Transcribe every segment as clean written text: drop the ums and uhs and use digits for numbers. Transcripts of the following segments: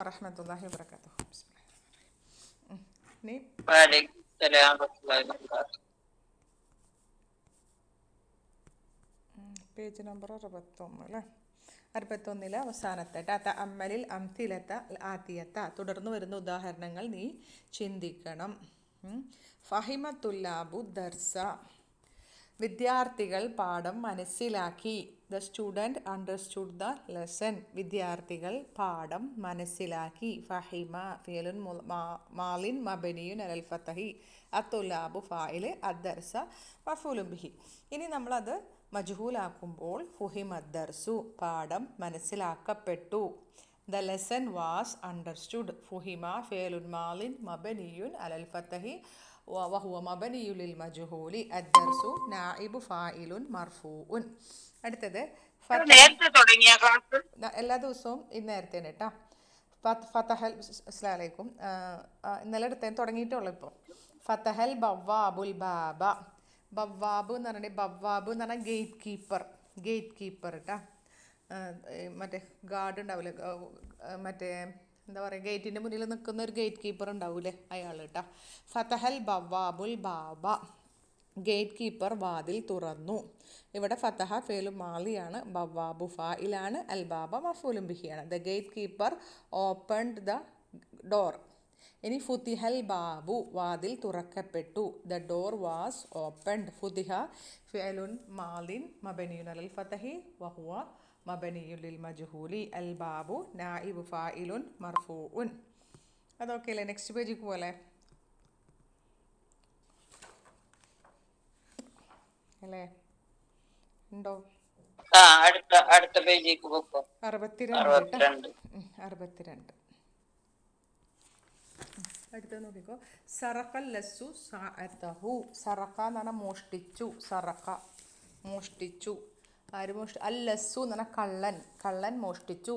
വറഹ്മത്തുള്ളാഹി വബറകാതുഹു. ഇനി പേജ് നമ്പർ 61 അല്ലേ? 61 അവസാനത്തെ തഅമ്മലിൽ അംതിലത ആതിയത, തുടർന്ന് വരുന്ന ഉദാഹരണങ്ങൾ നീ ചിന്തിക്കണം. ഫഹിമത്തുല്ലാബു ദർസ, വിദ്യാർത്ഥികൾ പാഠം മനസ്സിലാക്കി. The student understood the lesson, വിദ്യാർത്ഥികൾ പാഠം മനസ്സിലാക്കി. ഫഹിമ ഫിയലുൻ മാലിൻ മബനിയുൻ അലൽ ഫതഹി, അത്തുല്ലാബു ഫായില്, അദ്ദർസ മഫൂലുൻ ബിഹി. ഇനി നമ്മളത് മജ്ഹൂലാക്കുമ്പോൾ ഫുഹിമദ്ദർസു, പാഠം മനസ്സിലാക്കപ്പെട്ടു. The lesson was understood. ഫുഹിമ ഫിയലുൻ മാലിൻ മബനിയുൻ അലൽ ഫതഹി വഹുവ മബനിയു ലിൽ മജ്ഹൂലി, അദ്ദർസു നായിബു ഫായിലുൻ മർഫൂഉൻ. അടുത്തത് എല്ലാ ദിവസവും നേരത്തെ കേട്ടാ. ഫതഹൽ അസ്സലാമു അലൈക്കും. ഇന്നലെ എടുത്തേ തുടങ്ങിയിട്ടുള്ളൂ. ഇപ്പോൾ ഫതഹൽ ബവ്വാബുൽ ബാബ. ബവ്വാബ് എന്ന് പറഞ്ഞാൽ ബവ്വാബ് എന്ന് പറഞ്ഞാൽ ഗേറ്റ് കീപ്പർ കേട്ടാ. മറ്റേ ഗാർഡ് ഉണ്ടാവില്ലേ, മറ്റേ എന്താ പറയുക, ഗേറ്റിൻ്റെ മുന്നിൽ നിൽക്കുന്ന ഒരു ഗേറ്റ് കീപ്പർ ഉണ്ടാവൂലേ, അയാൾ കേട്ടാ. ഫതഹൽ ബവ്വാബുൽ ബാബ, ഗേറ്റ് കീപ്പർ വാതിൽ തുറന്നു. ഇവിടെ ഫതഹ ഫേലു മാലിയാണ്, ബവ്വാബു ഫായിലാണ്, അൽ ബാബ മഫൂലും ബിഹിയാണ്. The gate keeper opened the door. ഇനി ഫുതിഹൽ ബാബു, വാതിൽ തുറക്കപ്പെട്ടു. The door was opened. ഫുതിഹ ഫിഅലുൻ മാലിൻ മബനിയുൻ അലൽ ഫതഹി വഹുവ മബനിയുൻ ലിൽ മജ്ഹൂലി, അൽ ബാബു നായിബു ഫായിലുൻ മർഫൂഉൻ. അതൊക്കെ അല്ലേ? നെക്സ്റ്റ് പേജിൽ പോലെ അല്ലേ? ഉണ്ടോ? അടുത്ത പേജിലേക്ക് പോകും. 62. അടുത്ത നോക്കിക്കോ. സറഖൽ ലസ്സു സഅതഹു. സറഖ എന്ന് പറഞ്ഞാൽ മോഷ്ടിച്ചു. സറഖ മോഷ്ടിച്ചു. ആര് മോഷ്ടി? അൽ ലസ്സു എന്ന് പറഞ്ഞാൽ കള്ളൻ മോഷ്ടിച്ചു.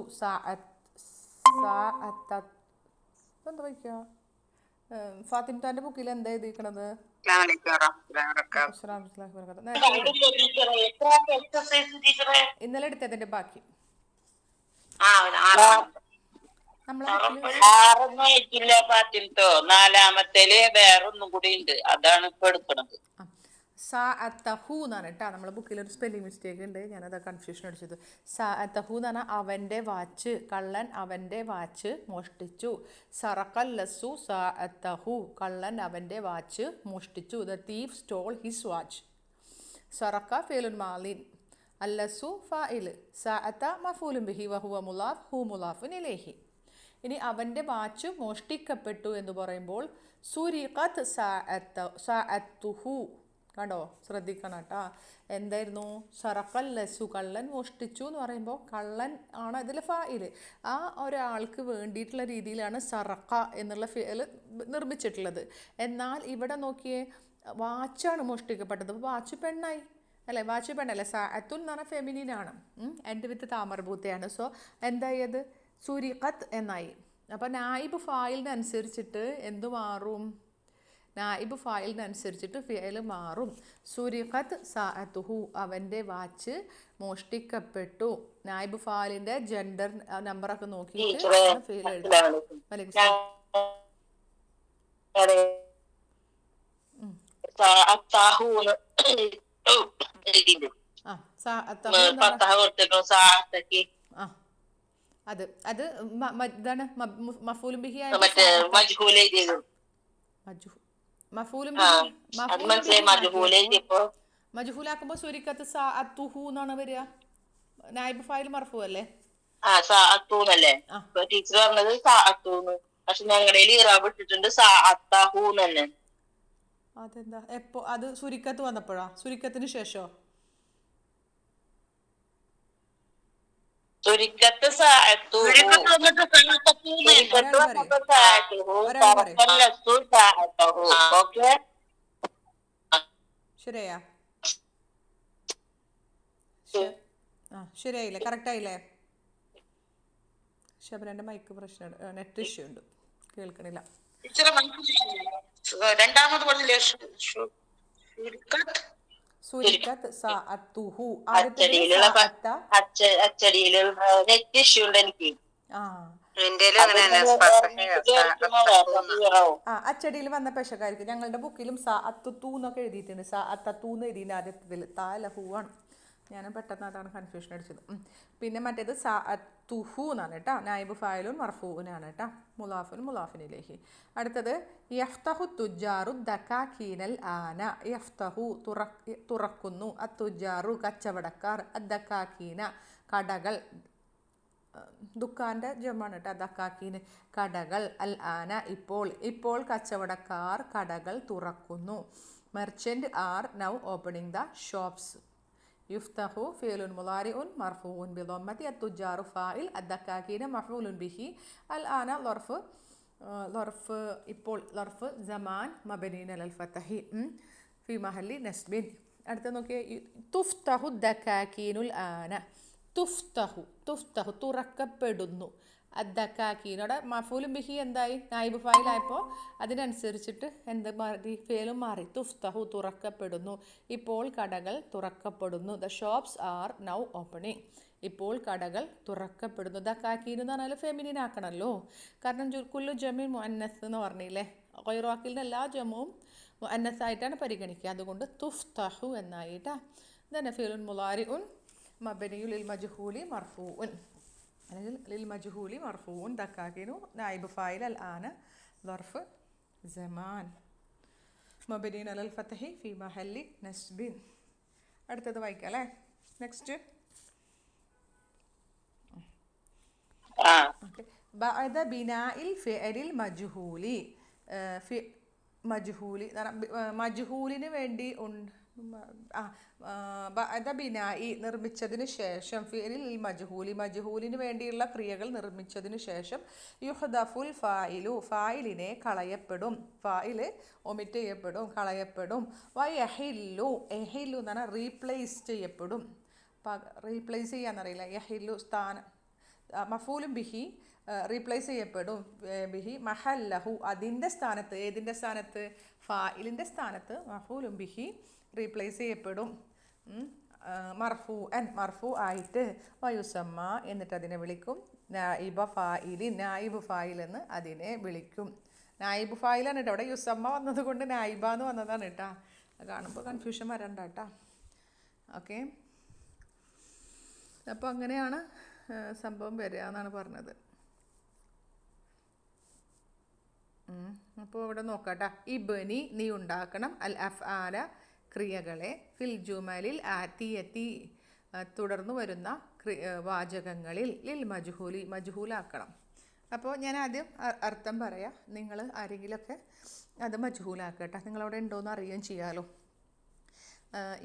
എന്താ വയ്ക്കുക? ഫാത്തിമത്താൻ്റെ ബുക്കിൽ എന്താ എഴുതിയിരിക്കണത്? ഇന്നലെ എടുത്തതിന്റെ ബാക്കി നാലാമത്തേല് വേറൊന്നും കൂടി ഉണ്ട്, അതാണ് ഇപ്പൊ എടുക്കണത്. സഅതഹു എന്നാണ് കേട്ടോ. നമ്മളെ ബുക്കിൽ ഒരു സ്പെല്ലിംഗ് മിസ്റ്റേക്ക് ഉണ്ട്, ഞാനത് കൺഫ്യൂഷൻ അടിച്ചത്. സഅതഹു എന്ന് പറഞ്ഞാൽ അവൻ്റെ വാച്ച്, കള്ളൻ അവൻ്റെ വാച്ച് മോഷ്ടിച്ചു. സറഖൽ ലസ്സു സഅതഹു, കള്ളൻ അവൻ്റെ വാച്ച് മോഷ്ടിച്ചു. The thief stole his watch. സറഖ ഫിഅലുൻ മാലിൻ, അല്ലസ്സു ഫാഇൽ, സഅത മഫൂലുൻ ബിഹി വഹുവ മുലാഫ് ഹു മുലാഫുൻ ഇലൈഹി. ഇനി അവൻ്റെ വാച്ച് മോഷ്ടിക്കപ്പെട്ടു എന്ന് പറയുമ്പോൾ സുരിഖത് സഅതുഹു. കണ്ടോ? ശ്രദ്ധിക്കണം കേട്ടോ. എന്തായിരുന്നു? സറഖൽ ലസ്സു, കള്ളൻ മോഷ്ടിച്ചു എന്ന് പറയുമ്പോൾ കള്ളൻ ആണ് ഇതിൽ ഫായില്. ആ ഒരാൾക്ക് വേണ്ടിയിട്ടുള്ള രീതിയിലാണ് സറഖ എന്നുള്ള ഫിഅൽ നിർമ്മിച്ചിട്ടുള്ളത്. എന്നാൽ ഇവിടെ നോക്കിയേ, വാച്ചാണ് മോഷ്ടിക്കപ്പെട്ടത്. അപ്പോൾ വാച്ച് പെണ്ണായി അല്ലേ? വാച്ച് പെണ്ണല്ലേ? സഅത്തുൻ എന്ന് പറഞ്ഞാൽ ഫെമിനിനാണ്, എൻഡ് വിത്ത് താമരഭൂത്തയാണ്. സോ എന്തായത്? സുരിഖത്ത് എന്നായി. അപ്പോൾ നായിബ് ഫായിലിനനുസരിച്ചിട്ട് എന്തു മാറും? നായിബ് ഫായിലിനനുസരിച്ചിട്ട് ഫിഅൽ മാറും. സുരിഖത്ത് സഅതുഹു, അവൻ്റെ വാച്ച് മോഷ്ടിക്കപ്പെട്ടു. നായിബ് ഫായിലിൻ്റെ ജെൻഡർ നമ്പറൊക്കെ നോക്കിയിട്ട് ഫിഅൽ എഴുതാം. അത് ഇതാണ് മഫൂലും ബിഹി. മജ്ഹൂലാക്കുമ്പോ സുരിഖത്ത് സഅതുഹു എന്നാണ് വരിക. നായിബ് ഫായിൽ മർഫൂ അല്ലേ? ടീച്ചർ പറഞ്ഞത് സഅതുന്ന്, പക്ഷെ ഞങ്ങളുടെ ഇറാബ് ഇട്ടിട്ടുണ്ട് സഅതഹു തന്നെ. അതെന്താ? എപ്പോ? അത് സുരിഖത്ത് വന്നപ്പോഴാ? സുരിഖത്തിന് ശേഷോ? ശരിയാ? ശരിയായില്ലേ? കറക്റ്റ് ആയില്ലേ? ശബരന്റെ മൈക്ക് പ്രശ്നം, നെറ്റ് ഇഷ്യൂ ഉണ്ട്, കേൾക്കണില്ല. രണ്ടാമത് സുരിഖത്ത് സഅതുഹു. അച്ചടിയിലുള്ള നെറ്റ് ഇഷ്യൂ ഉണ്ട് എനിക്ക്. ആ അച്ചടിയിൽ വന്ന പെശകായിരിക്കും. ഞങ്ങളുടെ ബുക്കിലും സ അത്തുത്തൂ എന്നൊക്കെ എഴുതിയിട്ടുണ്ട്. സ അത്തത്തൂന്ന് എഴുതിയിട്ടുണ്ട് ആദ്യത്തിൽ. താ ലഹുവാണ്. ഞാൻ പെട്ടെന്ന് അതാണ് കൺഫ്യൂഷൻ അടിച്ചത്. പിന്നെ മറ്റേത് സ അത്തുഹു എന്നാണ് കേട്ടോ. നായിബ് ഫായിലും മർഫൂനാണ് കേട്ടോ. മുലാഫുൻ മുലാഫിനിലേഹി. അടുത്തത് യഫ്തഹു തുജാറു ദക്കാഖീനൽ ആന. യഫ്തഹു തുറക്കുന്നു. അത്തുജാറു കച്ചവടക്കാർ. അദ്ദക്കാഖീന കടകൾ. ദുഃഖാൻ്റെ ജമാണ് കേട്ടോ ദക്കാക്കീന്. കടകൾ. അൽ ആന ഇപ്പോൾ കച്ചവടക്കാർ കടകൾ തുറക്കുന്നു. Merchant are now opening the shops. യുഫ്തഹു ഫിഅലുൻ മുളാരിഉൻ മർഫൂഉൻ ബിളമ്മത്തി അത്തുജാറു ഫാഇൽ അദ്ദക്കാക്കീന മഫ്ഊലുൻ ബിഹി അൽ ആന ലർഫ് ഇപ്പോൾ ലർഫ് സമാൻ മബനീൻ അലൽ ഫതഹി ഫി മഹല്ലി നസ്ബിൻ. അടുത്ത നോക്കിയേ തുഫ്തഹു ദക്കാക്കീനുൽ ആന. തുഫ്തഹു തുറക്കപ്പെടുന്നു. അദ്ദക്കാക്കീനോടെ മഫൂലും ബിഹി എന്തായി നായിബ് ഫായിലായപ്പോൾ അതിനനുസരിച്ചിട്ട് എന്ത് മാറി ഫേലും മാറി. തുഫ്തഹു തുറക്കപ്പെടുന്നു. ഇപ്പോൾ കടകൾ തുറക്കപ്പെടുന്നു. The shops are now opening. ഇപ്പോൾ കടകൾ തുറക്കപ്പെടുന്നു. ദക്കാക്കീൻ എന്ന് പറഞ്ഞാൽ ഫെമിനിൻ ആക്കണമല്ലോ. കാരണം കുല്ലു ജമീൻ മുഅന്നസ് എന്ന് പറഞ്ഞില്ലേ. ഖൈറാക്കിലിൻ്റെ എല്ലാ ജമ്മുവും മുഅന്നസായിട്ടാണ് പരിഗണിക്കുക. അതുകൊണ്ട് തുഫ്തഹു എന്നായിട്ടാ. ഇതന്നെ ഫിഅലുൻ മുളാരിഉൻ മബനിയു ലിൽ മജ്ഹൂലി മർഫൂഉൻ അല്ലെങ്കിൽ ലിൽ മജ്ഹൂലി മർഫൂഉൻ ദക്കാകിനു നായിബ് ഫായിൽ അൽ ആന ളർഫ് സമാൻ മബനിയൻ അലൽ ഫതഹി ഫി മഹല്ലി നസ്ബിൻ. അടുത്തത് വായിക്കാം അല്ലേ. നെക്സ്റ്റ് ബഅദ ബിനാഇൽ ഫിഅലിൽ മജ്ഹൂലി. മജ്ഹൂലിന് വേണ്ടി ബഅദ ബിനാഇ നിർമ്മിച്ചതിന് ശേഷം ഫിഅലിൽ മജ്ഹൂലിന് വേണ്ടിയുള്ള ക്രിയകൾ നിർമ്മിച്ചതിന് ശേഷം യുഹ്ദഫുൽ ഫായിലു ഫായിലിനെ കളയപ്പെടും. ഫായില് ഒമിറ്റ് ചെയ്യപ്പെടും, കളയപ്പെടും. വയഹില്ലു എഹില്ലു എന്ന് പറഞ്ഞാൽ റീപ്ലേസ് ചെയ്യപ്പെടും. റീപ്ലേസ് ചെയ്യാന്നറിയില്ല. യഹില്ലു സ്ഥാനം മഫൂലും ബിഹി റീപ്ലേസ് ചെയ്യപ്പെടും. ബിഹി മഹല്ലഹു അതിൻ്റെ സ്ഥാനത്ത്. ഏതിൻ്റെ സ്ഥാനത്ത്? ഫായിലിൻ്റെ സ്ഥാനത്ത് മഫൂലും ബിഹി റീപ്ലേസ് ചെയ്യപ്പെടും. മർഫൂ ആയിട്ട്. വയുസമ്മ എന്നിട്ട് അതിനെ വിളിക്കും നായിബ് ഫായിൽ എന്ന് അതിനെ വിളിക്കും. നായിബ് ഫായിലാണ് കേട്ടോ. അവിടെ യുസമ്മ വന്നത് കൊണ്ട് നായിബ എന്ന് വന്നതാണ് കേട്ടോ. കാണുമ്പോൾ കൺഫ്യൂഷൻ വരണ്ട കേട്ടോ. ഓക്കെ, അപ്പോൾ അങ്ങനെയാണ് സംഭവം വരിക എന്നാണ് പറഞ്ഞത്. അപ്പോൾ ഇവിടെ നോക്കാട്ടോ. ഇബ്നി നീ ഉണ്ടാക്കണം. അൽ അഫ്ആല ക്രിയകളെ. ഫിൽ ജുമലിൽ ആത്തിയത്തി തുടർന്ന് വരുന്ന വാചകങ്ങളിൽ. ലിൽ മജ്ഹൂലാക്കണം. അപ്പോൾ ഞാൻ ആദ്യം അർത്ഥം പറയാം. നിങ്ങൾ ആരെങ്കിലുമൊക്കെ അത് മജ്ഹൂലാക്കട്ടെ. നിങ്ങളവിടെ ഉണ്ടോയെന്ന് അറിയുകയും ചെയ്യാമല്ലോ.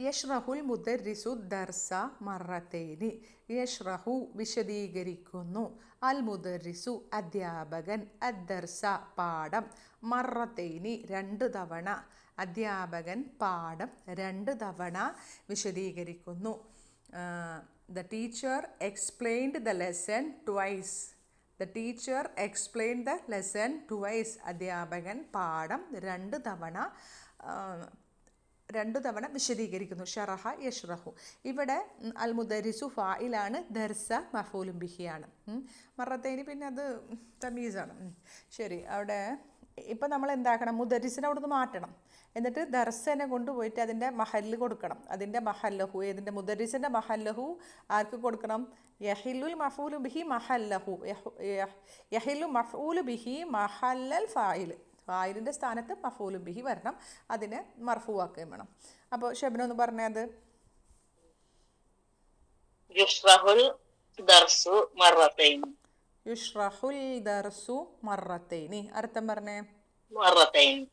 യഷ്റഹുൽ മുദർരിസു ദർസ മറത്തൈനി. യഷ്റഹു വിശദീകരിക്കുന്നു. അൽ മുദർരിസു അധ്യാപകൻ. അദ്ദർസ പാഠം. മറത്തൈനി 2 തവണ. അധ്യാപകൻ പാഠം 2 തവണ വിശദീകരിക്കുന്നു. The teacher explained the lesson twice. The teacher explained the lesson twice. അധ്യാപകൻ പാഠം 2 തവണ വിശദീകരിക്കുന്നു. ഷറഹ യഷ്റഹു. ഇവിടെ അൽ മുദരിസു ഫായിലാണ്. ദർസ മഫൂലും ബിഹിയാണ്. മറത്തൈനി പിന്നെ അത് തമീസാണ്. ശരി, അവിടെ ഇപ്പം നമ്മൾ എന്താക്കണം? മുദരിസിനെ അവിടെ നിന്ന് മാറ്റണം. എന്നിട്ട് ദർസനെ കൊണ്ടുപോയിട്ട് അതിൻ്റെ മഹല്ല് കൊടുക്കണം. അതിൻ്റെ മഹല്ലഹു ഏതിൻ്റെ? മുദരിസിൻ്റെ മഹല്ലഹു ആർക്ക് കൊടുക്കണം? യഹില്ലുൽ മഫൂലു ബിഹി മഹല്ലഹു. യഹില്ലു മഫൂലു ബിഹി മഹല്ലൽ ഫായിൽ. ഫായിലിൻ്റെ സ്ഥാനത്ത് മഫൂലു ബിഹി വരണം. അതിനെ മർഫൂവാക്കുകയും വേണം. അപ്പോൾ ഷെബിന ഒന്ന് പറഞ്ഞത്. യുഷ്റഹുൽ ദർസു മറത്തൈനി. യുഷ്റഹുൽ ദർസു മറത്തൈനി. അർത്ഥം പറഞ്ഞേ. മറത്തൈനി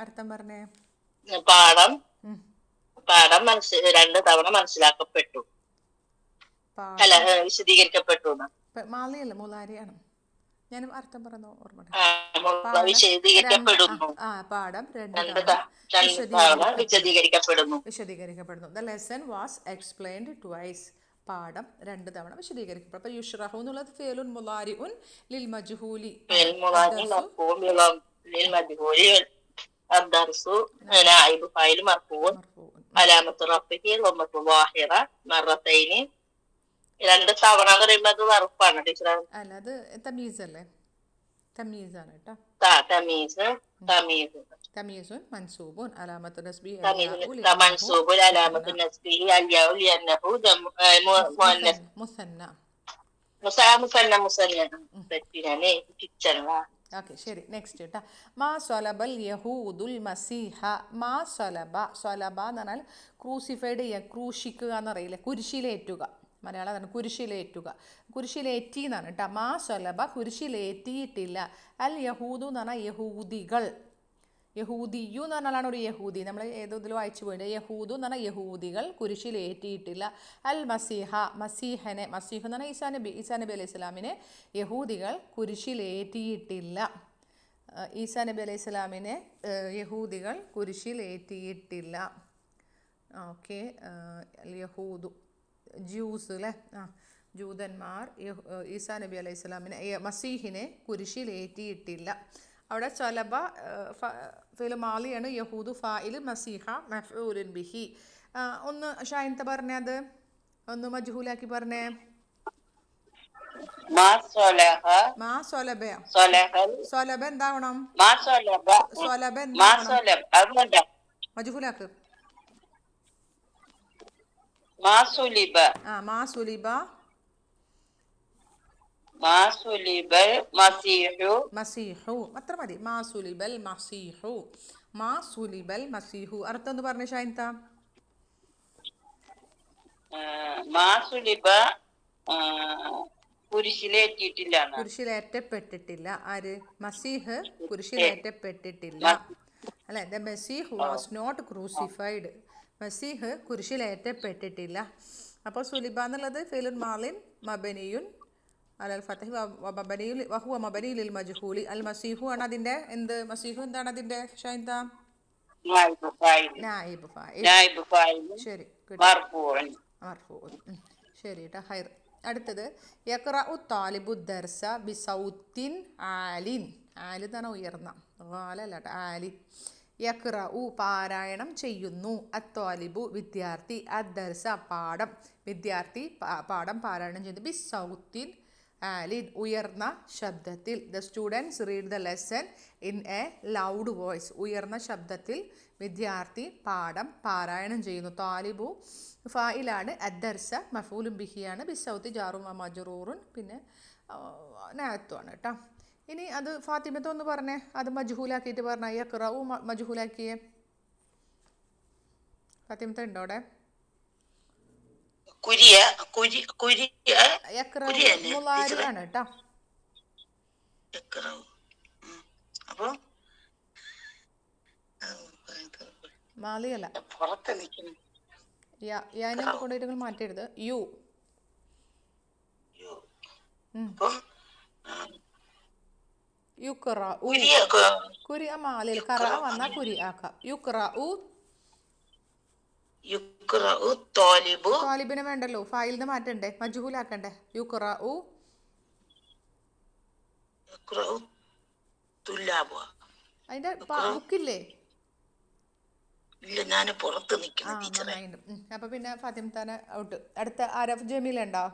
അർത്ഥം പറഞ്ഞേ. പാഠം 2 തവണ മനസ്സിലാക്കപ്പെട്ടു. അല്ല, വിശദീകരിക്കപ്പെട്ടു. മാലിയല്ല, മുലാരിയാണ്. ഞാനും അർത്ഥം പറഞ്ഞു ഓർമ്മ. വിശദീകരിക്കപ്പെടുന്നു. പാഠം 2 തവണ വിശദീകരിക്കപ്പെടുന്നു. The lesson was explained twice. പാഠം 2 തവണ വിശദീകരിക്കപ്പെടും. അപ്പോൾ യുഷ്റഹു എന്നുള്ളത് ഫേലുൻ മുലാരിഉൻ ലിൽ മജ്ഹൂലി. الدرس نائب فاعل مرفوع علامة رفعه ضمة ظاهرة مرتين രണ്ട് തവണ എന്ന് പറയുമ്പോ അത് വറുപ്പാണ് ടീച്ചറെ. അല്ല, അത് തമീസല്ലേ, തമീസാണ് കേട്ടോ. Thamees. Thamees. തമീസുൻ മൻസൂബുൻ അലാമത്തു നസ്ബി തമീസിന് അൽയാഉ ലിഅന്നഹു മൻസൂബുൽ അലാമത്തു Musannah. നസ്ബിഹി അൽയാഉ ലിഅന്നഹു മുഅന്നസ്. Musannah. Musannah. തെറ്റിനാണ് കിച്ചണ. Okay, ശരി. നെക്സ്റ്റ് കേട്ടോ. മാ സൊലബൽ യഹൂദുൽ മസീഹ. മാ സൊലബ. സൊലബ എന്ന് പറഞ്ഞാൽ ക്രൂസിഫൈഡ് ചെയ്യുക, ക്രൂശിക്കുക എന്നറിയില്ലേ, കുരിശിലേറ്റുക. മലയാളം അതാണ് കുരിശിലേറ്റുക. കുരിശിലേറ്റി എന്നാണ് കേട്ടോ. മാ സൊലബ കുരിശിലേറ്റിയിട്ടില്ല. അൽ യഹൂദു എന്ന് പറഞ്ഞാൽ യഹൂദികൾ. യഹൂദിയു എന്ന് പറഞ്ഞാലാണ് ഒരു യഹൂദി, നമ്മൾ ഏതൊതിൽ വായിച്ചു പോയിട്ട്. യഹൂദു എന്ന് പറഞ്ഞാൽ യഹൂദികൾ കുരിശിലേറ്റിയിട്ടില്ല. അൽ മസീഹ. മസീഹനെ, മസീഹ് എന്ന് പറഞ്ഞാൽ ഈസാ നബി അലൈഹി സ്വലാമിനെ യഹൂദികൾ കുരിശിലേറ്റിയിട്ടില്ല. ഈസാ നബി അലൈഹി സ്വലാമിനെ യഹൂദികൾ കുരിശിലേറ്റിയിട്ടില്ല. ഓക്കെ. യഹൂദു ജ്യൂസ് അല്ലേ, ജൂതന്മാർ ഈസാ നബി അലൈഹി സ്വലാമിനെ മസീഹിനെ കുരിശിലേറ്റിയിട്ടില്ല. അവിടെ സൊലബ ഫിൽ മാലിയാണ്, യഹൂദു ഫാഇൽ, മസീഹ മഫ്ഊലുൻ ബിഹി. ഒന്ന് ഷായിൻത പറഞ്ഞത് ഒന്ന് മജ്ഹൂലാക്കി പറഞ്ഞേ. മാ സൊലബ. സൊലബ എന്താവണം? സൊലബ എന്താവണം? മജ്ഹൂലാക്ക്. മാ സുലിബ. മസീഹു അത്ര മതി. മാ സുലിബൽ മസീഹു. മാ സുലിബൽ മസീഹു അർത്ഥം ഒന്ന് പറഞ്ഞേ ഷായിൻത. മാ സുലിബ കുരിശിലേറ്റിട്ടില്ല. കുരിശിലേറ്റപ്പെട്ടിട്ടില്ല. ആര്? മസീഹ് കുരിശിലേറ്റപ്പെട്ടിട്ടില്ല അല്ലെ. The Masih was not crucified. മസീഹ് കുരിശിലേറ്റപ്പെട്ടിട്ടില്ല. അപ്പോൾ സുലിബ എന്നുള്ളത് ഫിലുൻ മാലിൻ മബനിയുൻ അലൽ ഫതഹി വഹുവ മബനി ലിൽ മജ്ഹൂലി. അൽ മസീഹു ആണ് അതിന്റെ എന്ത്? മസീഹു എന്താണ് അതിന്റെ ഷൈൻത? നായിബ് ഫാഇൽ. ശരി, മർഫൂഉൻ. ശരി കേട്ടോ. ഹൈർ. അടുത്തത് യഖറഉ താലിബു ദർസ ബിസൗത്തിൻ ആലിൻ. ആലിൻ എന്നാണ് ഉയർന്ന, ഗാലല്ല കേട്ടോ, ആലിൻ. യഖറഉ പാരായണം ചെയ്യുന്നു. അത്താലിബു വിദ്യാർത്ഥി. അദ്ദർസ പാഠം. വിദ്യാർത്ഥി പാഠം പാരായണം ചെയ്യുന്നു. ബിസൗത്തിൻ ആലിൻ ഉയർന്ന ശബ്ദത്തിൽ. The students read the lesson in A loud voice. ഉയർന്ന ശബ്ദത്തിൽ വിദ്യാർത്ഥി പാഠം പാരായണം ചെയ്യുന്നു. താലിബു ഫായിലാണ്. അദ്ദർസ മഫൂലും ബിഹിയാണ്. ബിസൗത്തി ജാറും മജ്റൂറുൻ, പിന്നെ നാത്തുമാണ് കേട്ടോ. ഇനി അത് ഫാത്തിമത്ത് ഒന്ന് പറഞ്ഞേ, അത് മജ്ഹൂലാക്കിയിട്ട് പറഞ്ഞ. യഖറഉ മജ്ഹൂലാക്കിയേ ഫാത്തിമത്ത് ഉണ്ടോ അവിടെ? മുളാരിയാണ് കേട്ടോ. മാലിയല്ല, യാനെ കൊണ്ടുപോയിട്ട് മാറ്റരുത്. യു യുഖറഉ. കുരി മാലിൽ ഖറ വന്നാ കുരി ആക്കാം. യുഖറഉ. താലിബിനെ വേണ്ടല്ലോ, ഫായിലിന് മാറ്റണ്ടേ, മജ്ഹൂലാക്കണ്ടേ. യുഖറഉ. അതിന്റെ ബുക്കില്ലേ? അപ്പൊ പിന്നെ ഫാത്തിമ താനെ ഔട്ട്. അടുത്ത ആരഫ് ജമീൽ ഉണ്ടോ?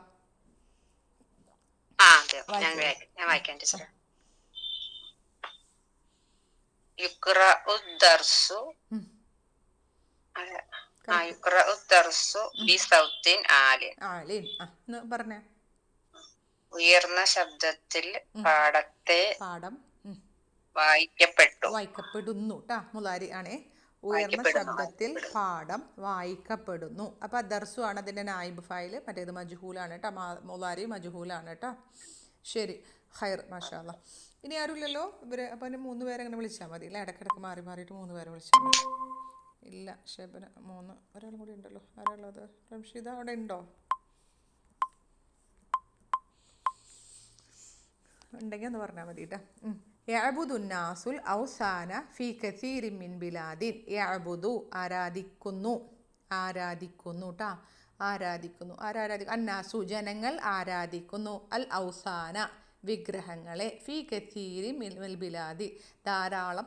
ഞാൻ വായിക്കാം ടീച്ചറെ. യുഖറഉ ദർസു ബിസൗത്തിൻ ആലിൻ. പറഞ്ഞേ. ഉയർന്ന ശബ്ദത്തിൽ പാഠം വായിക്കപ്പെടുന്നു ട്ടാ. മുലാരി ആണേ. ഉയർന്ന ശബ്ദത്തിൽ പാഠം വായിക്കപ്പെടുന്നു. അപ്പൊ ദർസു ആണ് അതിന്റെ നായിബ് ഫായിൽ. മറ്റേത് മജ്ഹൂലാണ് കേട്ടോ. മുലാരി മജ്ഹൂലാണ് കേട്ടോ. ശരി, ഖൈർ, മാഷാ അല്ലാ. ഇനി ആരുമില്ലല്ലോ ഇവര്. അപ്പൊ 3 പേരെ അങ്ങനെ വിളിച്ചാൽ മതി അല്ലേ? ഇടക്കിടക്ക് മാറിയിട്ട് 3 പേരെ വിളിച്ചാൽ മതി. ഇല്ല, ഷെബന 3. ഒരാളും കൂടി ഉണ്ടല്ലോ. ആരാളുള്ളത്? റംഷീദ അവിടെ ഉണ്ടോ? ഉണ്ടെങ്കിൽ ഒന്ന് പറഞ്ഞാൽ മതി കേട്ടോ. യഅബുദുന്നാസുൽ ഔസാന ഫീ കസീരിൻ മിൻ ബിലാദിൻ. യഅബുദു ആരാധിക്കുന്നു ട്ടാ. ആരാധിക്കുന്നു. അന്നാസു ജനങ്ങൾ ആരാധിക്കുന്നു. അൽ ഔസാന വിഗ്രഹങ്ങളെ. ഫീ കസീരിൻ മിൻ ബിലാദി ധാരാളം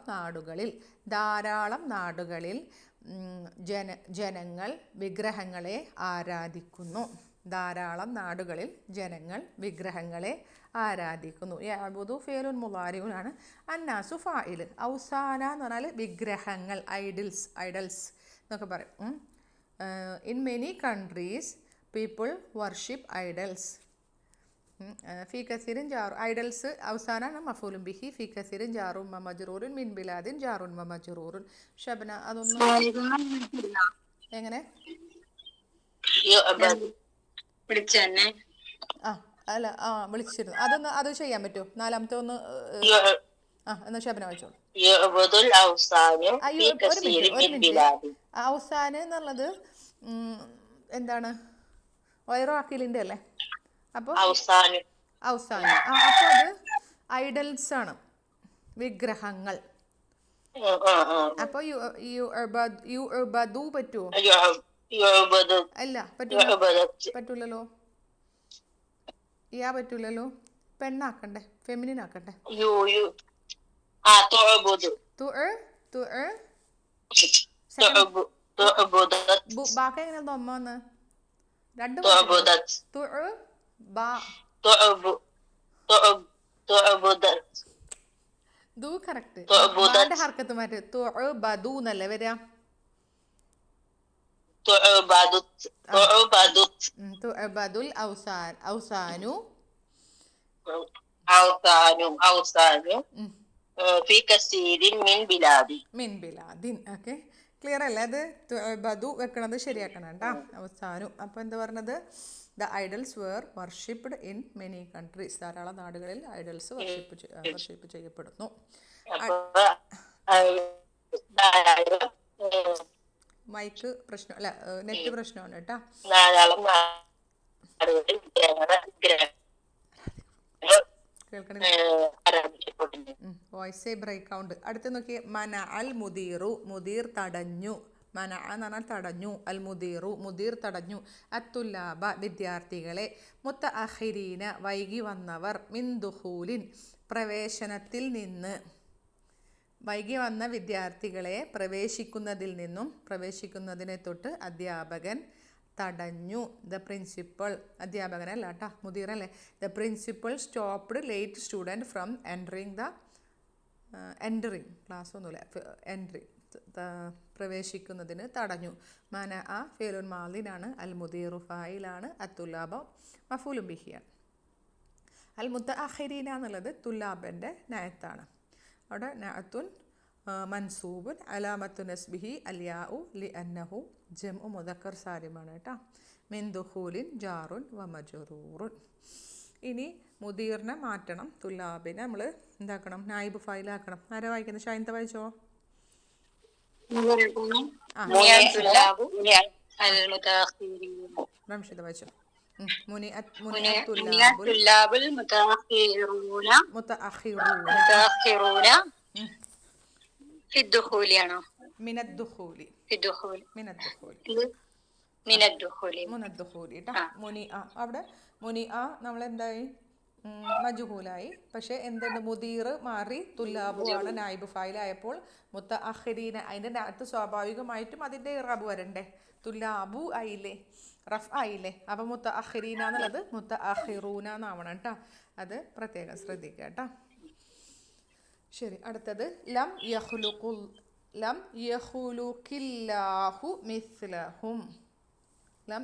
നാടുകളിൽ ജനങ്ങൾ വിഗ്രഹങ്ങളെ ആരാധിക്കുന്നു. ധാരാളം നാടുകളിൽ ജനങ്ങൾ വിഗ്രഹങ്ങളെ ആരാധിക്കുന്നു. യഅ്ബുദു ഫിഅലുൻ മുളാരിഉനാണ്. അന്നാസു ഫാഇൽ. ഔസാന എന്ന് പറഞ്ഞാൽ വിഗ്രഹങ്ങൾ, ഐഡൽസ് എന്നൊക്കെ പറയും. In many countries people worship idols. ഫി കസീറിൻ ജാറു. ഐഡൽസ് അവസാനാണ് മഫൂലും ബിഹി. ഫി കസീറിൻ ജാറുൻ വ മജ്റൂറുൻ മിൻ ബിലാദിൻ ജാറുൻ വ മജ്റൂറുൻ. ഷബ്ന അതൊന്നും എങ്ങനെ വിളിച്ചെന്നെ ആ അല്ല വിളിച്ചിരുന്നു. അത് ചെയ്യാൻ പറ്റുമോ? നാലാമത്തെ ഒന്ന് എന്നാ ഷബ്ന വായിച്ചോളൂ. യുഅ്ബദുൽ ഔസാനു ഫീ ഒരു കസീരിൻ മിൻ മിനിറ്റ്. ബിലാദി. ഔസാന് എന്നുള്ളത് എന്താണ്? വൈറോ അല്ലേ? അപ്പോൾ ഔസാനു ഔസാന് അപ്പോൾ അത് ഐഡൽസ് ആണ്, വിഗ്രഹങ്ങൾ. അപ്പോൾ യുഅ്ബദു പറ്റുമോ? യുഅ്ബദു അല്ല പറ്റൂലല്ലോ. പറ്റൂലല്ലോ. പെണ്ണാക്കണ്ടേ, ഫെമിനിൻ ആക്കണ്ടേ. ബാക്കി എങ്ങനെ ദൊമ്മ വന്ന്? രണ്ട് ദു കറക്റ്റ്. ബാന്റെ ഹർക്കത്ത് മാറ്റി തുഅബദു എന്നല്ലേ വരിക? തുഅബദുൽ ഔസാനു ഫീ കസീരിൻ മിൻ ബിലാദിൻ. ഓക്കെ, ക്ലിയർ അല്ലേ? അത് തുഅബദു വെക്കണത് ശരിയാക്കണം കേട്ടോ. അവസാനം അപ്പോൾ എന്താ പറഞ്ഞത്? The idols were worshipped in many countries. ധാരാളം നാടുകളിൽ ഐഡൽസ് വർഷിപ്പ് ചെയ്യപ്പെടുന്നു. മൈക്ക് പ്രശ്നം അല്ല, നെറ്റ് പ്രശ്നമാണ് കേട്ടോ. വോയിസ് ബ്രേക്ക് ഔണ്ട്. അടുത്ത് നോക്കിയേ. മന അൽ മുദീറു. മുദീർ തടഞ്ഞു. മന എന്ന് പറഞ്ഞാൽ തടഞ്ഞു. അൽ മുദീറു മുദീർ തടഞ്ഞു. അത്തുല്ലാബ വിദ്യാർത്ഥികളെ. മുത്തഅഖിരീന വൈകി വന്നവർ. മിൻ ദുഖൂലിൻ പ്രവേശനത്തിൽ നിന്ന്. വൈകി വന്ന വിദ്യാർത്ഥികളെ പ്രവേശിക്കുന്നതിൽ നിന്നും, പ്രവേശിക്കുന്നതിനെ തൊട്ട് അധ്യാപകൻ തടഞ്ഞു. ദ പ്രിൻസിപ്പൾ, അധ്യാപകനല്ല കേട്ടോ, മുദീറല്ലേ. The principal stopped late student from entering class ഒന്നുമില്ല, പ്രവേശിക്കുന്നതിന് തടഞ്ഞു. മന ആ ഫേലുൻ മാലിനാണ്. അൽ മുദീറു ഫായിലാണ്. അത്തുല്ലാബ മഫൂലും ബിഹിയാണ്. അൽ മുത്തഅഖിരീന എന്നുള്ളത് തുല്ലാബൻ്റെ നയത്താണ്. അവിടെ നഅത്തുൻ മൻസൂബുൻ അലാമത്തു നസ്ബിഹി അൽയാഉ ലി അന്നഹു ജംഉ മുദക്കർ സാലിമാണ് കേട്ടോ. മിൻ ദുഖൂലിൻ ജാറുൻ വ മജ്റൂറുൻ. ഇനി മുദീറിനെ മാറ്റണം. തുല്ലാബിനെ നമ്മൾ എന്താക്കണം? നായിബ് ഫായിലാക്കണം. ആരാ വായിക്കുന്നത്? ഷൈൻത വായിച്ചോ. റംഷിദ വായിച്ചോ. അവിടെ മുനി നമ്മളെന്തായി? മജ്ഹൂലായി. പക്ഷെ എന്തുണ്ട്? മുദീർ മാറി തുല്ലാബു ആണ് നായിബ് ഫായിലായപ്പോൾ മുത്തഅഖിരീന അതിൻ്റെ അകത്ത് സ്വാഭാവികമായിട്ടും അതിൻ്റെ ഇറാബ് വരണ്ടേ? തുല്ലാബു ആയില്ലേ, റഫ് ആയില്ലേ. അപ്പം മുത്തഅഖിരീന എന്നുള്ളത് മുത്തഅഖിറൂന എന്നാവണം കേട്ടോ. അത് പ്രത്യേകം ശ്രദ്ധിക്കുക കേട്ടോ. ശരി, അടുത്തത് ലം യഖ്ലുഖില്ലാഹു മിസ്ലഹും. ലം